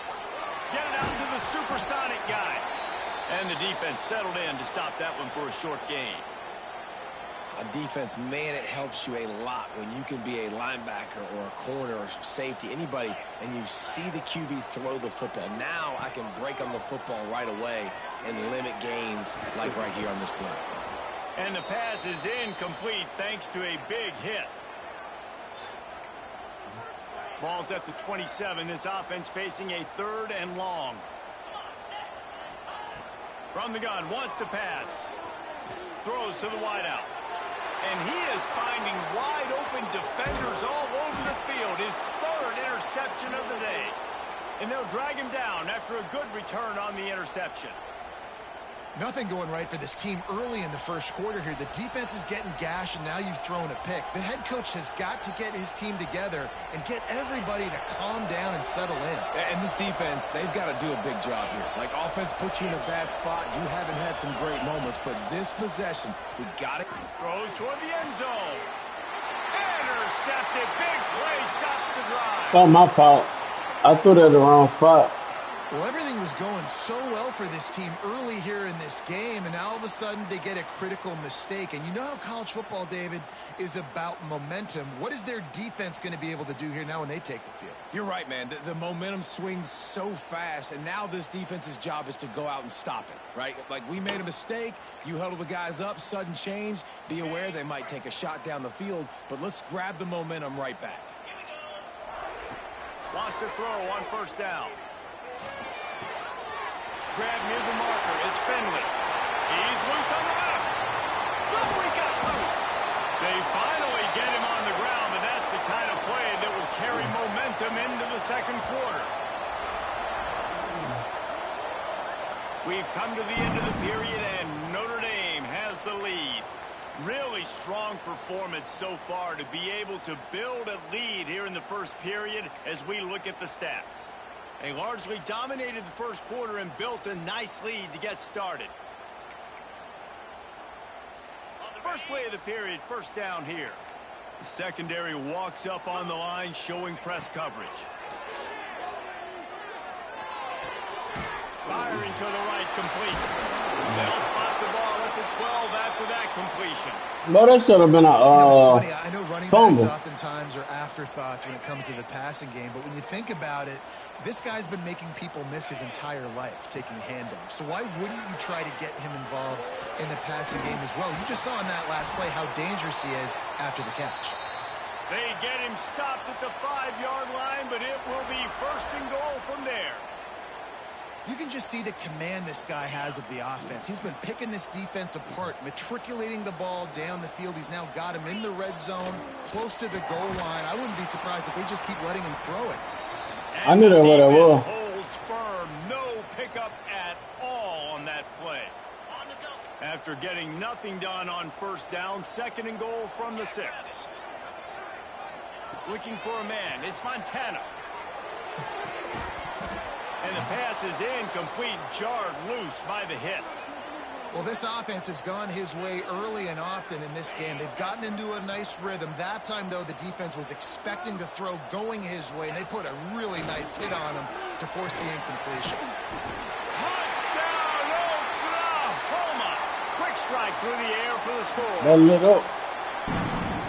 Get it out to the supersonic guy. And the defense settled in to stop that one for a short gain. On defense, man, it helps you a lot when you can be a linebacker or a corner or safety, anybody, and you see the QB throw the football. Now I can break on the football right away and limit gains like right here on this play. And the pass is incomplete thanks to a big hit. Ball's at the 27. This offense facing a 3rd and long. From the gun, wants to pass. Throws to the wideout. And he is finding wide open defenders all over the field. His 3rd interception of the day. And they'll drag him down after a good return on the interception. Nothing going right for this team early in the first quarter here. The defense is getting gashed, and now you've thrown a pick. The head coach has got to get his team together and get everybody to calm down and settle in. And this defense, they've got to do a big job here. Like, offense puts you in a bad spot. You haven't had some great moments, but this possession, we got it. Throws toward the end zone. Intercepted. Big play stops the drive. It's not my fault. I threw that in the wrong spot. Well, everything was going so well for this team early here in this game, and now all of a sudden they get a critical mistake. And you know how college football, David, is about momentum. What is their defense going to be able to do here now when they take the field? You're right, man. The momentum swings so fast, and now this defense's job is to go out and stop it, right? Like, we made a mistake. You huddle the guys up, sudden change. Be aware they might take a shot down the field, but let's grab the momentum right back. Lost a throw on 1st down. Grab near the marker. It's Finley. He's loose on the left. Oh, he got loose. They finally get him on the ground, but that's the kind of play that will carry momentum into the 2nd quarter. We've come to the end of the period, and Notre Dame has the lead. Really strong performance so far to be able to build a lead here in the 1st period as we look at the stats. They largely dominated the 1st quarter and built a nice lead to get started. First play of the period, 1st down here. The secondary walks up on the line, showing press coverage. Firing to the right, complete. They'll spot the ball at the 12 after that completion. No, that should have been a it's funny. I know running fumble. backs oftentimes are afterthoughts when it comes to the passing game, but when you think about it, this guy's been making people miss his entire life taking handoffs. So why wouldn't you try to get him involved in the passing game as well? You just saw in that last play how dangerous he is after the catch. They get him stopped at the 5-yard line, but it will be 1st and goal from there. You can just see the command this guy has of the offense. He's been picking this defense apart, matriculating the ball down the field. He's now got him in the red zone, close to the goal line. I wouldn't be surprised if they just keep letting him throw it. And I knew that what it was. Holds firm, no pickup at all on that play. After getting nothing done on 1st down, 2nd and goal from the 6. Looking for a man, it's Montana. And the pass is incomplete, jarred loose by the hit. Well, this offense has gone his way early and often in this game. They've gotten into a nice rhythm. That time, though, the defense was expecting to throw going his way, and they put a really nice hit on him to force the incompletion. Touchdown, Oklahoma! Quick strike through the air for the score. Let it go.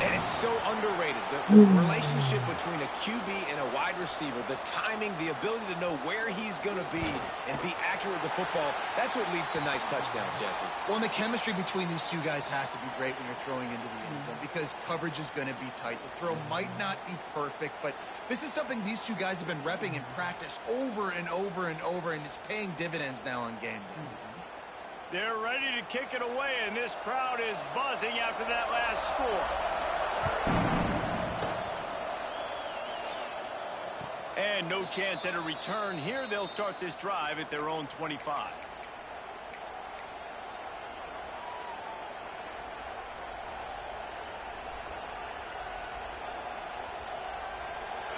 And it's so underrated. The relationship between a QB and a wide receiver, the timing, the ability to know where he's going to be and be accurate with the football, that's what leads to nice touchdowns, Jesse. Well, and the chemistry between these two guys has to be great when you're throwing into the end zone because coverage is going to be tight. The throw might not be perfect, but this is something these two guys have been repping in practice over and over and over, and it's paying dividends now on game day. They're ready to kick it away, and this crowd is buzzing after that last score. And no chance at a return here. They'll start this drive at their own 25.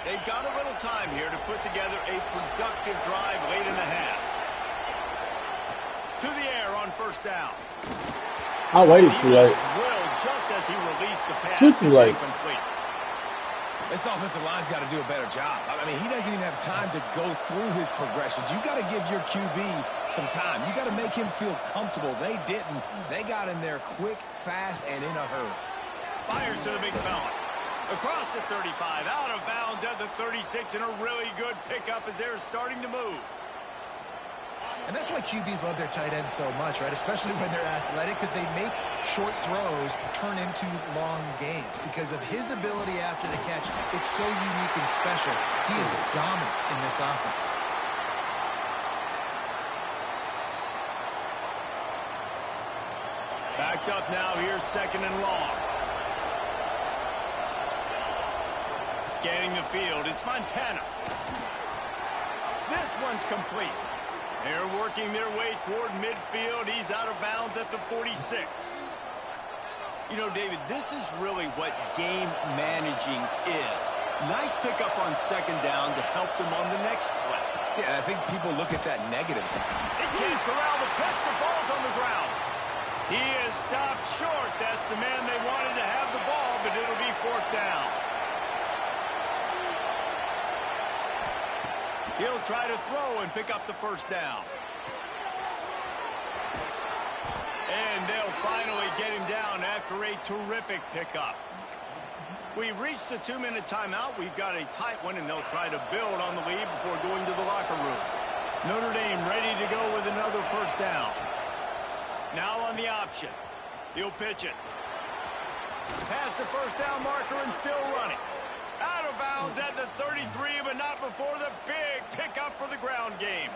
They've got a little time here to put together a productive drive late in the half. To the air on first down. I waited too late. Drilled just as he released the pass. Too late. Incomplete. This offensive line's got to do a better job. I mean, he doesn't even have time to go through his progressions. You got to give your QB some time. You got to make him feel comfortable. They didn't. They got in there quick, fast, and in a hurry. Fires to the big fella. Across the 35, out of bounds at the 36, and a really good pickup as they're starting to move. And that's why QBs love their tight ends so much, right? Especially when they're athletic, because they make short throws turn into long gains. Because of his ability after the catch, it's so unique and special. He is dominant in this offense. Backed up now, here's second and long. Scanning the field, it's Montana. This one's complete. They're working their way toward midfield. He's out of bounds at the 46. You know, David, this is really what game managing is. Nice pickup on second down to help them on the next play. Yeah, I think people look at that negative side. They can't corral the pitch. The ball's on the ground. He is stopped short. That's the man they wanted to have the ball, but it'll be fourth down. He'll try to throw and pick up the first down. And they'll finally get him down after a terrific pickup. We've reached the 2-minute timeout. We've got a tight one, and they'll try to build on the lead before going to the locker room. Notre Dame ready to go with another first down. Now on the option. He'll pitch it. Past the first down marker and still running. Out of bounds at the 33, but not before the big pickup for the ground game.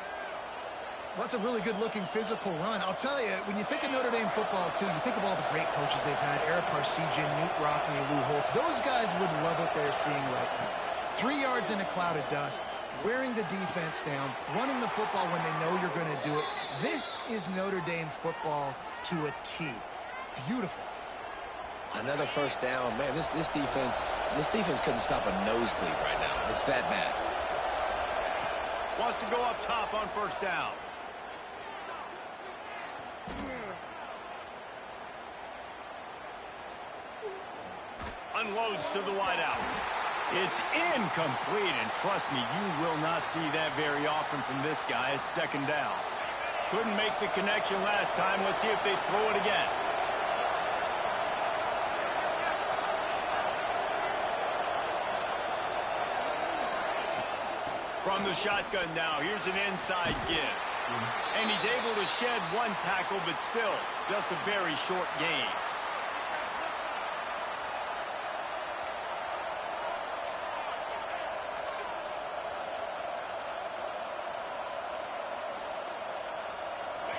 Well, that's a really good-looking physical run. I'll tell you, when you think of Notre Dame football, too, you think of all the great coaches they've had, Eric Parsegian, Newt Rockne, Lou Holtz. Those guys would love what they're seeing right now. 3 yards in a cloud of dust, wearing the defense down, running the football when they know you're going to do it. This is Notre Dame football to a T. Beautiful. Another first down. Man, this defense couldn't stop a nosebleed right now. It's that bad. Wants to go up top on first down. Unloads to the wideout. It's incomplete, and trust me, you will not see that very often from this guy. It's second down. Couldn't make the connection last time. Let's see if they throw it again. From the shotgun now, here's an inside give. And he's able to shed one tackle, but still, just a very short gain.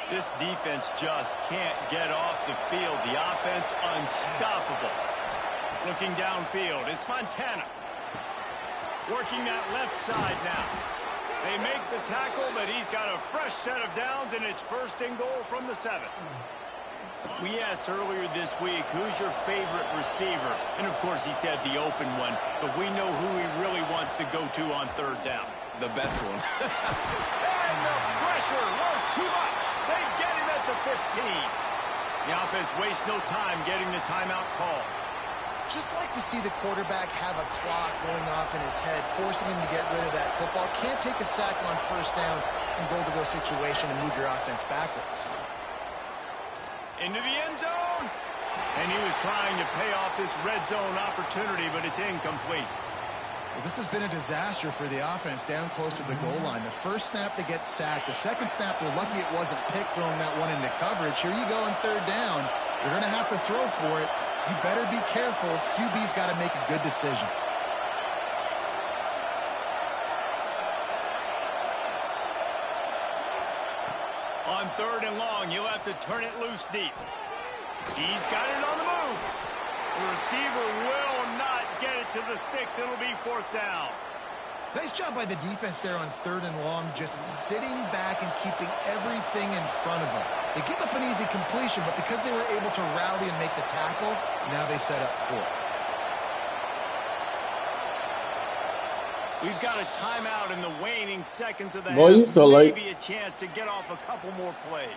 This defense just can't get off the field. The offense unstoppable. Looking downfield, it's Montana. Working that left side now. They make the tackle, but he's got a fresh set of downs, and it's first and goal from the 7. We asked earlier this week, who's your favorite receiver? And, of course, he said the open one, but we know who he really wants to go to on third down. The best one. And the pressure was too much. They get him at the The offense wastes no time getting the timeout call. Just like to see the quarterback have a clock going off in his head, forcing him to get rid of that football. Can't take a sack on first down in goal-to-go situation and move your offense backwards. Into the end zone. And he was trying to pay off this red zone opportunity, but it's incomplete. Well, this has been a disaster for the offense down close to the goal line. The first snap they get sacked. The second snap, they're lucky it wasn't picked, throwing that one into coverage. Here you go on third down. You're going to have to throw for it. You better be careful. QB's got to make a good decision. On third and long, you'll have to turn it loose deep. He's got it on the move. The receiver will not get it to the sticks. It'll be fourth down. Nice job by the defense there on third and long, just sitting back and keeping everything in front of them. They give up an easy completion, but because they were able to rally and make the tackle, now they set up fourth. We've got a timeout in the waning seconds of the Boy, you half. so late. Maybe a chance to get off a couple more plays.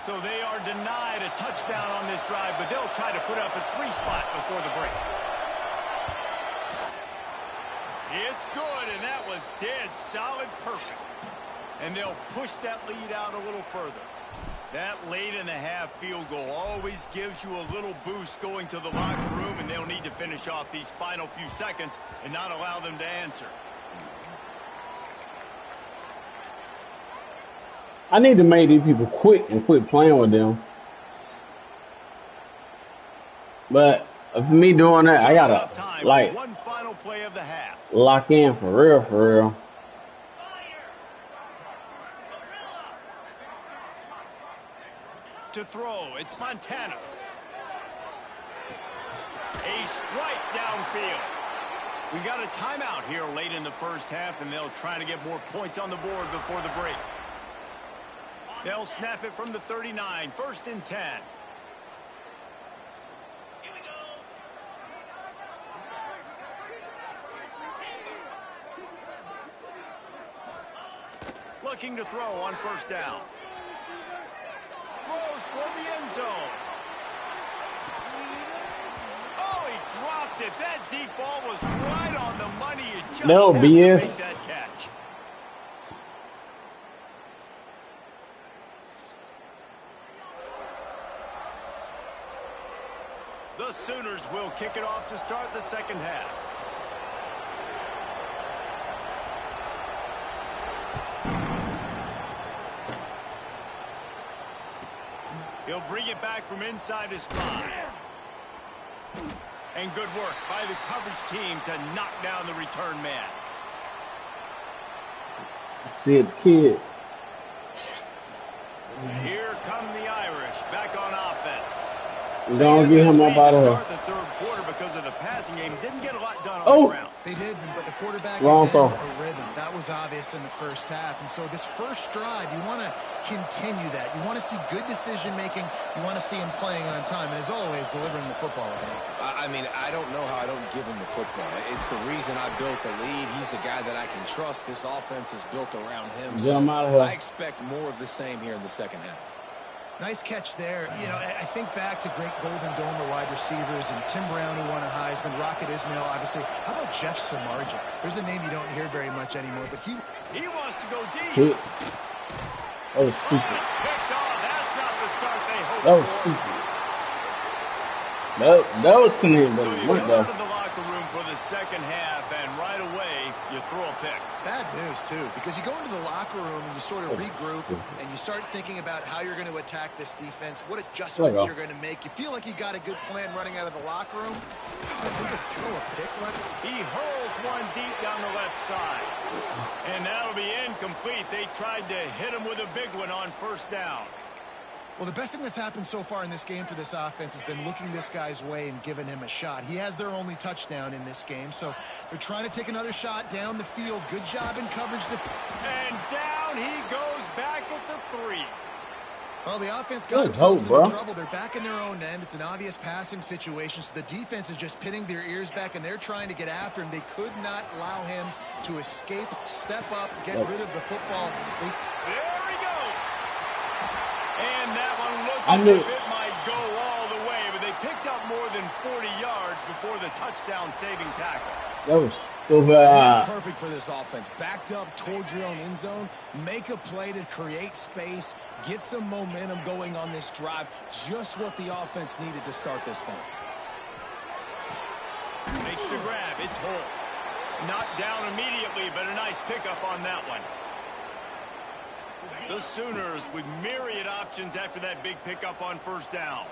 So they are denied a touchdown on this drive, but they'll try to put up a 3-spot before the break. It's good, and that was dead solid perfect. And they'll push that lead out a little further. That late in the half field goal always gives you a little boost going to the locker room, and they'll need to finish off these final few seconds and not allow them to answer. I need to make these people quit and quit playing with them. But for me doing that, I gotta like one final play of the half. Lock in for real, for real. To throw, it's Montana. A strike downfield. We got a timeout here late in the first half, and they'll try to get more points on the board before the break. They'll snap it from the 39, first and 10. Here we go. Looking to throw on first down. Throws for the end zone. Oh, he dropped it. That deep ball was right on the money. You just No, have to BS. make that catch. The Sooners will kick it off to start the second half. He'll bring it back from inside his spot. And good work by the coverage team to knock down the return man. See it, kid. Here come the Irish back on offense. We're gonna get him up out of Start here. the third quarter because of the passing game. Didn't get a lot done on Oh. the ground. They did, but the quarterback Wrong is in throw. a rhythm. That was obvious in the first half. And so this first drive, you want to continue that. You want to see good decision-making. You want to see him playing on time. And as always, delivering the football with Akers. I mean, I don't know how I don't give him the football. It's the reason I built the lead. He's the guy that I can trust. This offense is built around him. Get him out of here. I expect more of the same here in the second half. Nice catch there. You know, I think back to great Golden Dome wide receivers and Tim Brown, who won a Heisman, Rocket Ismail, obviously. How about Jeff Samardzija? There's a name you don't hear very much anymore, but he wants to go deep. Hit. That was Oh, stupid. it's picked off. That's not the start they hoped That was for. stupid. That was some hit, but So it you went come though. into the locker room for the second half, and right away, you throw a pick. Bad news, too, because you go into the locker room and you sort of regroup and you start thinking about how you're going to attack this defense, what adjustments There you go. you're going to make. You feel like you got a good plan running out of the locker room. I think you throw a pick right. He hurls one deep down the left side. And that'll be incomplete. They tried to hit him with a big one on first down. Well, the best thing that's happened so far in this game for this offense has been looking this guy's way and giving him a shot. He has their only touchdown in this game, so they're trying to take another shot down the field. Good job in coverage. And down he goes back at the 3. Well, the offense got Good themselves hope, into bro. trouble. They're back in their own end. It's an obvious passing situation, so the defense is just pinning their ears back, and they're trying to get after him. They could not allow him to escape, step up, get rid of the football. There he goes. And that one I as knew. if it might go all the way, but they picked up more than 40 yards before the touchdown-saving tackle. That was stupid. And that's perfect for this offense. Backed up towards your own end zone, make a play to create space, get some momentum going on this drive. Just what the offense needed to start this thing. Makes the grab. It's Holt. Knocked down immediately, but a nice pickup on that one. The Sooners with myriad options after that big pickup on first down.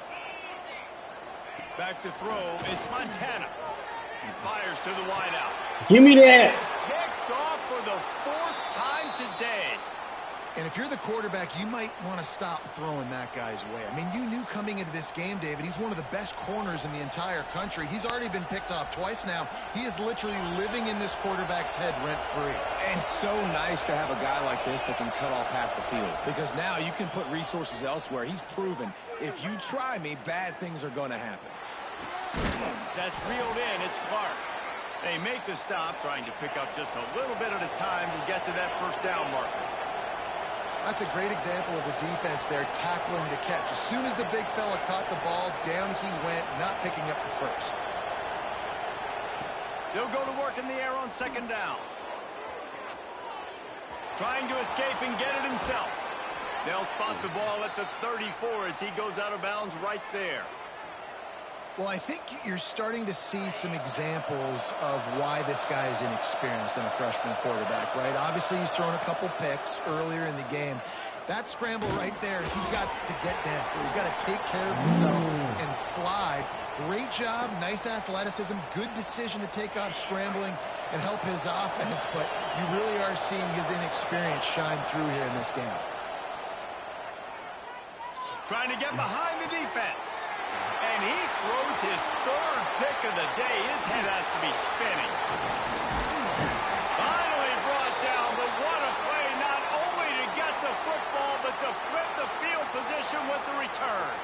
Back to throw. It's Montana. He fires to the wideout. Give me that. Picked off for the 4th time today. And if you're the quarterback, you might want to stop throwing that guy's way. I mean, you knew coming into this game, David, he's one of the best corners in the entire country. He's already been picked off twice now. He is literally living in this quarterback's head rent-free. And so nice to have a guy like this that can cut off half the field. Because now you can put resources elsewhere. He's proven, if you try me, bad things are going to happen. That's reeled in. It's Clark. They make the stop, trying to pick up just a little bit at a time to get to that first down marker. That's a great example of the defense there, tackling the catch. As soon as the big fella caught the ball, down he went, not picking up the first. They'll go to work in the air on second down. Trying to escape and get it himself. They'll spot the ball at the 34 as he goes out of bounds right there. Well, I think you're starting to see some examples of why this guy is inexperienced than a freshman quarterback, right? Obviously, he's thrown a couple picks earlier in the game. That scramble right there, he's got to get down. He's got to take care of himself and slide. Great job, nice athleticism, good decision to take off scrambling and help his offense, but you really are seeing his inexperience shine through here in this game. Trying to get behind the defense. And he throws his 3rd pick of the day. His head has to be spinning. Finally brought down, but what a play, not only to get the football, but to flip the field position with the return.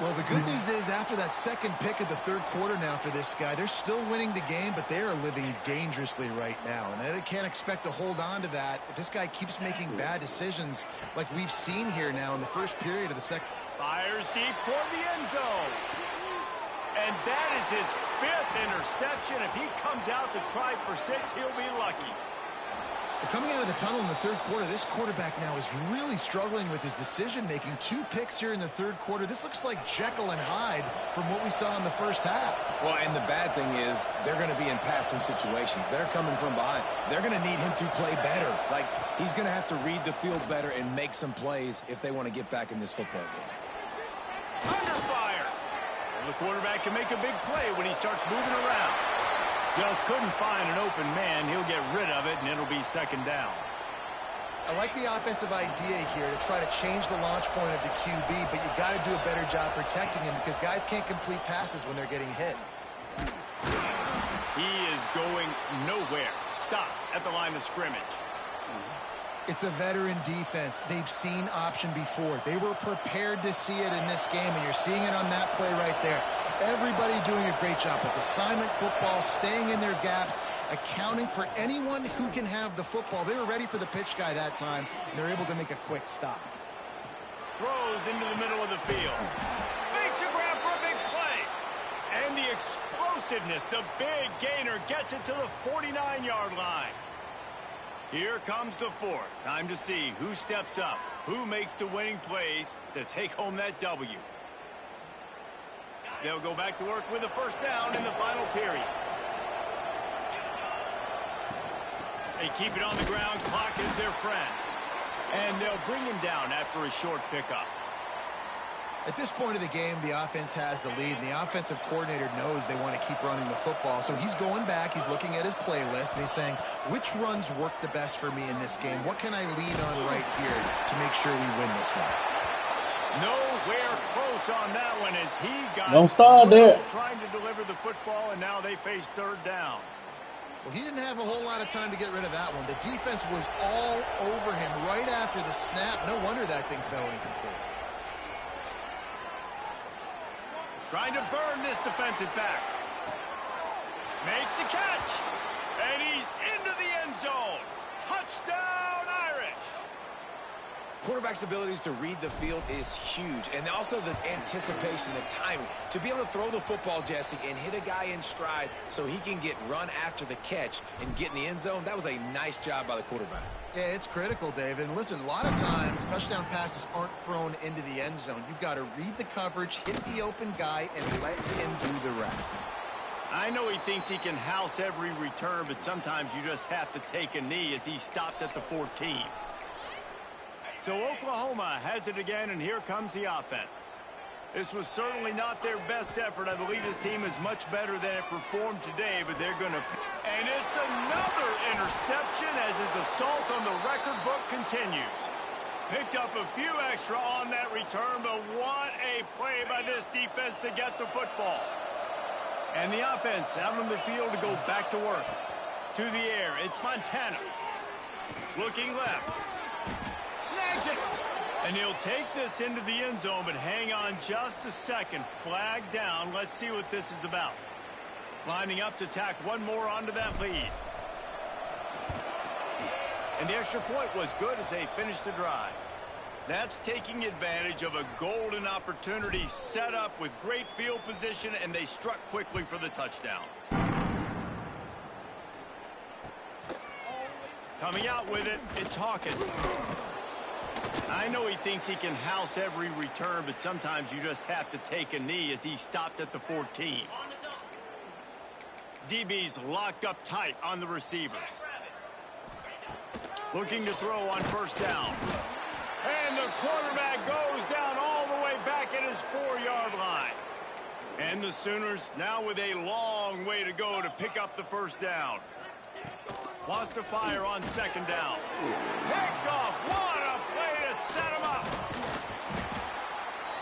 Well, the good news is after that second pick of the 3rd quarter now for this guy, they're still winning the game, but they are living dangerously right now. And they can't expect to hold on to that if this guy keeps making bad decisions like we've seen here now in the first period of the second. Fires deep toward the end zone. And that is his 5th interception. If he comes out to try for 6, he'll be lucky. Well, coming out of the tunnel in the 3rd quarter, this quarterback now is really struggling with his decision-making. 2 picks here in the 3rd quarter. This looks like Jekyll and Hyde from what we saw in the first half. Well, and the bad thing is they're going to be in passing situations. They're coming from behind. They're going to need him to play better. Like, he's going to have to read the field better and make some plays if they want to get back in this football game. Under fire. Well, the quarterback can make a big play when he starts moving around. Just couldn't find an open man. He'll get rid of it, and it'll be second down. I like the offensive idea here to try to change the launch point of the QB, but you got to do a better job protecting him because guys can't complete passes when they're getting hit. He is going nowhere. Stop at the line of scrimmage. It's a veteran defense. They've seen option before. They were prepared to see it in this game, and you're seeing it on that play right there. Everybody doing a great job with assignment football, staying in their gaps, accounting for anyone who can have the football. They were ready for the pitch guy that time, and they're able to make a quick stop. Throws into the middle of the field. Makes a grab for a big play. And the explosiveness, the big gainer gets it to the 49-yard line. Here comes the 4th. Time to see who steps up, who makes the winning plays to take home that W. They'll go back to work with a first down in the final period. They keep it on the ground. Clock is their friend. And they'll bring him down after a short pickup. At this point of the game, the offense has the lead, and the offensive coordinator knows they want to keep running the football. So he's going back, he's looking at his playlist, and he's saying, which runs work the best for me in this game? What can I lean on right here to make sure we win this one? Nowhere close on that one as he got Don't start there. trying to deliver the football, and now they face third down. Well, he didn't have a whole lot of time to get rid of that one. The defense was all over him right after the snap. No wonder that thing fell incomplete. Trying to burn this defensive back. Makes the catch. And he's into the end zone. Touchdown, Irish. Quarterback's abilities to read the field is huge, and also the anticipation, the timing. To be able to throw the football, Jesse, and hit a guy in stride so he can get run after the catch and get in the end zone, that was a nice job by the quarterback. Yeah, it's critical, David. And listen, a lot of times touchdown passes aren't thrown into the end zone. You've got to read the coverage, hit the open guy, and let him do the rest. I know he thinks he can house every return, but sometimes you just have to take a knee as he stopped at the 14. So Oklahoma has it again, and here comes the offense. This was certainly not their best effort. I believe this team is much better than it performed today, but they're going to... And it's another interception as his assault on the record book continues. Picked up a few extra on that return, but what a play by this defense to get the football. And the offense out on the field to go back to work. To the air, it's Montana. Looking left. Snags it. And he'll take this into the end zone, but hang on just a second. Flag down. Let's see what this is about. Lining up to tack one more onto that lead. And the extra point was good as they finished the drive. That's taking advantage of a golden opportunity set up with great field position, and they struck quickly for the touchdown. Coming out with it, it's Hawkins. I know he thinks he can house every return, but sometimes you just have to take a knee as he stopped at the 14. DB's locked up tight on the receivers. Looking to throw on first down. And the quarterback goes down all the way back at his 4-yard line. And the Sooners now with a long way to go to pick up the first down. Lost to fire on second down. Picked off. What a play to set him up.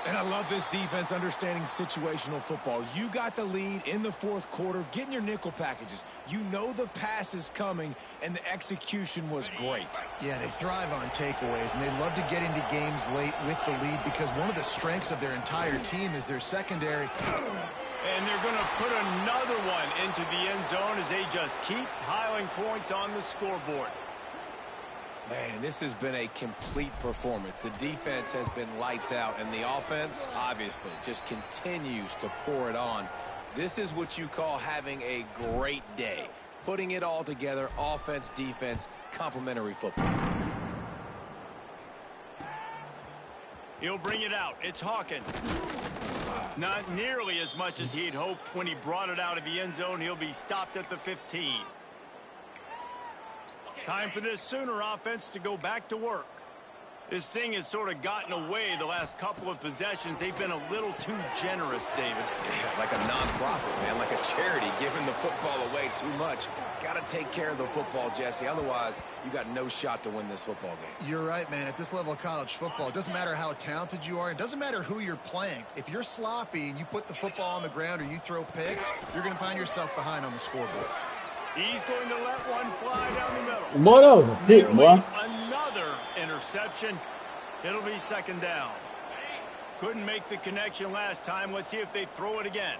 And I love this defense understanding situational football. You got the lead in the fourth quarter, getting your nickel packages. You know the pass is coming, and the execution was great. Yeah, they thrive on takeaways, and they love to get into games late with the lead because one of the strengths of their entire team is their secondary. And they're going to put another one into the end zone as they just keep piling points on the scoreboard. Man, this has been a complete performance. The defense has been lights out, and the offense, obviously, just continues to pour it on. This is what you call having a great day. Putting it all together, offense, defense, complementary football. He'll bring it out. It's Hawkins. Not nearly as much as he'd hoped when he brought it out of the end zone. He'll be stopped at the 15. Time for this Sooner offense to go back to work. This thing has sort of gotten away the last couple of possessions. They've been a little too generous, David. Yeah, like a nonprofit, man, like a charity, giving the football away too much. Got to take care of the football, Jesse. Otherwise, you got no shot to win this football game. You're right, man. At this level of college football, it doesn't matter how talented you are. It doesn't matter who you're playing. If you're sloppy and you put the football on the ground or you throw picks, you're going to find yourself behind on the scoreboard. He's going to let one fly down the middle. Boy, that was a pick, boy. Another interception. It'll be second down. Couldn't make the connection last time. Let's see if they throw it again.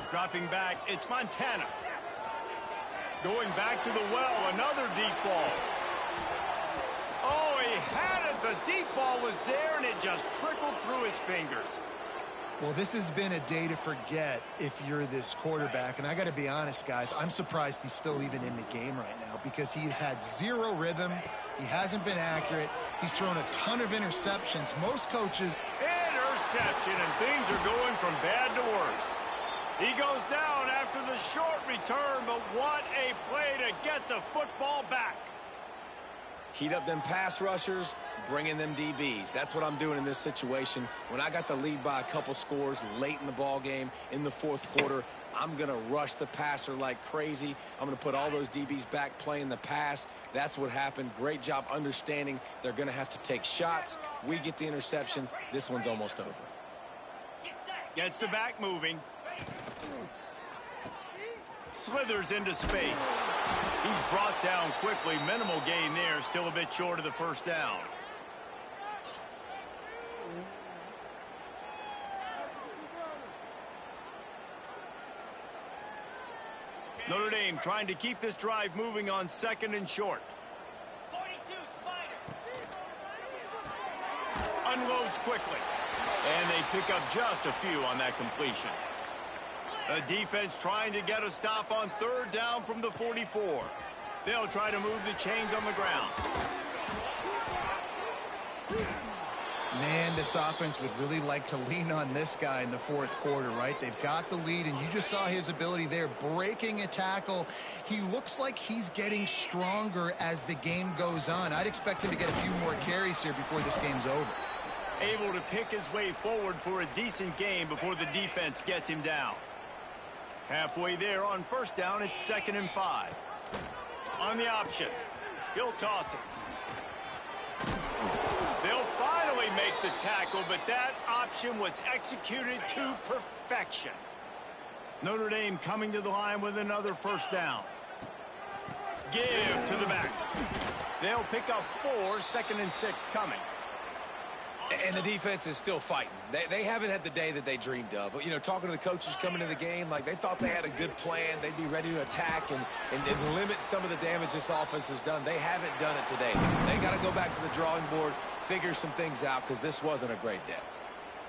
Dropping back, it's Montana. Going back to the well, another deep ball. Oh, he had it. The deep ball was there, and it just trickled through his fingers. Well, this has been a day to forget if you're this quarterback. And I got to be honest, guys, I'm surprised he's still even in the game right now because he has had zero rhythm. He hasn't been accurate. He's thrown a ton of interceptions. Most coaches... Interception, and things are going from bad to worse. He goes down after the short return, but what a play to get the football back. Heat up them pass rushers, bring in them DBs. That's what I'm doing in this situation. When I got the lead by a couple scores late in the ball game in the fourth quarter, I'm going to rush the passer like crazy. I'm going to put all those DBs back playing the pass. That's what happened. Great job understanding they're going to have to take shots. We get the interception. This one's almost over. Gets the back moving. Slithers into space. He's brought down quickly. Minimal gain there. Still a bit short of the first down. Notre Dame trying to keep this drive moving on second and short. unloads quickly. And they pick up just a few on that completion. The defense trying to get a stop on third down from the 44. They'll try to move the chains on the ground. Man, this offense would really like to lean on this guy in the fourth quarter, right? They've got the lead, and you just saw his ability there, breaking a tackle. He looks like he's getting stronger as the game goes on. I'd expect him to get a few more carries here before this game's over. Able to pick his way forward for a decent game before the defense gets him down. Halfway there on first down, it's 2nd and 5. On the option, he'll toss it. They'll finally make the tackle, but that option was executed to perfection. Notre Dame coming to the line with another first down. Give to the back. They'll pick up 4, 2nd and 6 coming. And the defense is still fighting. They haven't had the day that they dreamed of. You know, talking to the coaches coming to the game, like they thought they had a good plan. They'd be ready to attack and limit some of the damage this offense has done. They haven't done it today. They got to go back to the drawing board, figure some things out, because this wasn't a great day.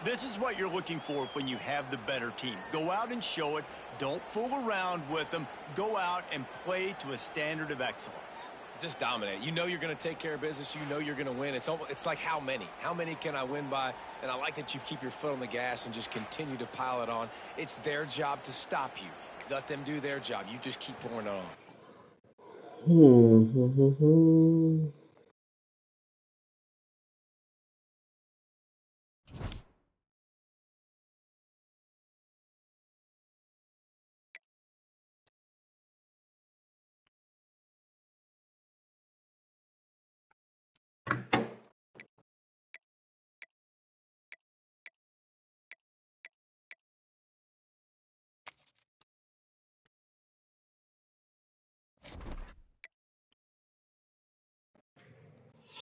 This is what you're looking for when you have the better team. Go out and show it. Don't fool around with them. Go out and play to a standard of excellence. Just dominate. You know you're going to take care of business. You know you're going to win. It's like how many? How many can I win by? And I like that you keep your foot on the gas and just continue to pile it on. It's their job to stop you. Let them do their job. You just keep pouring it on.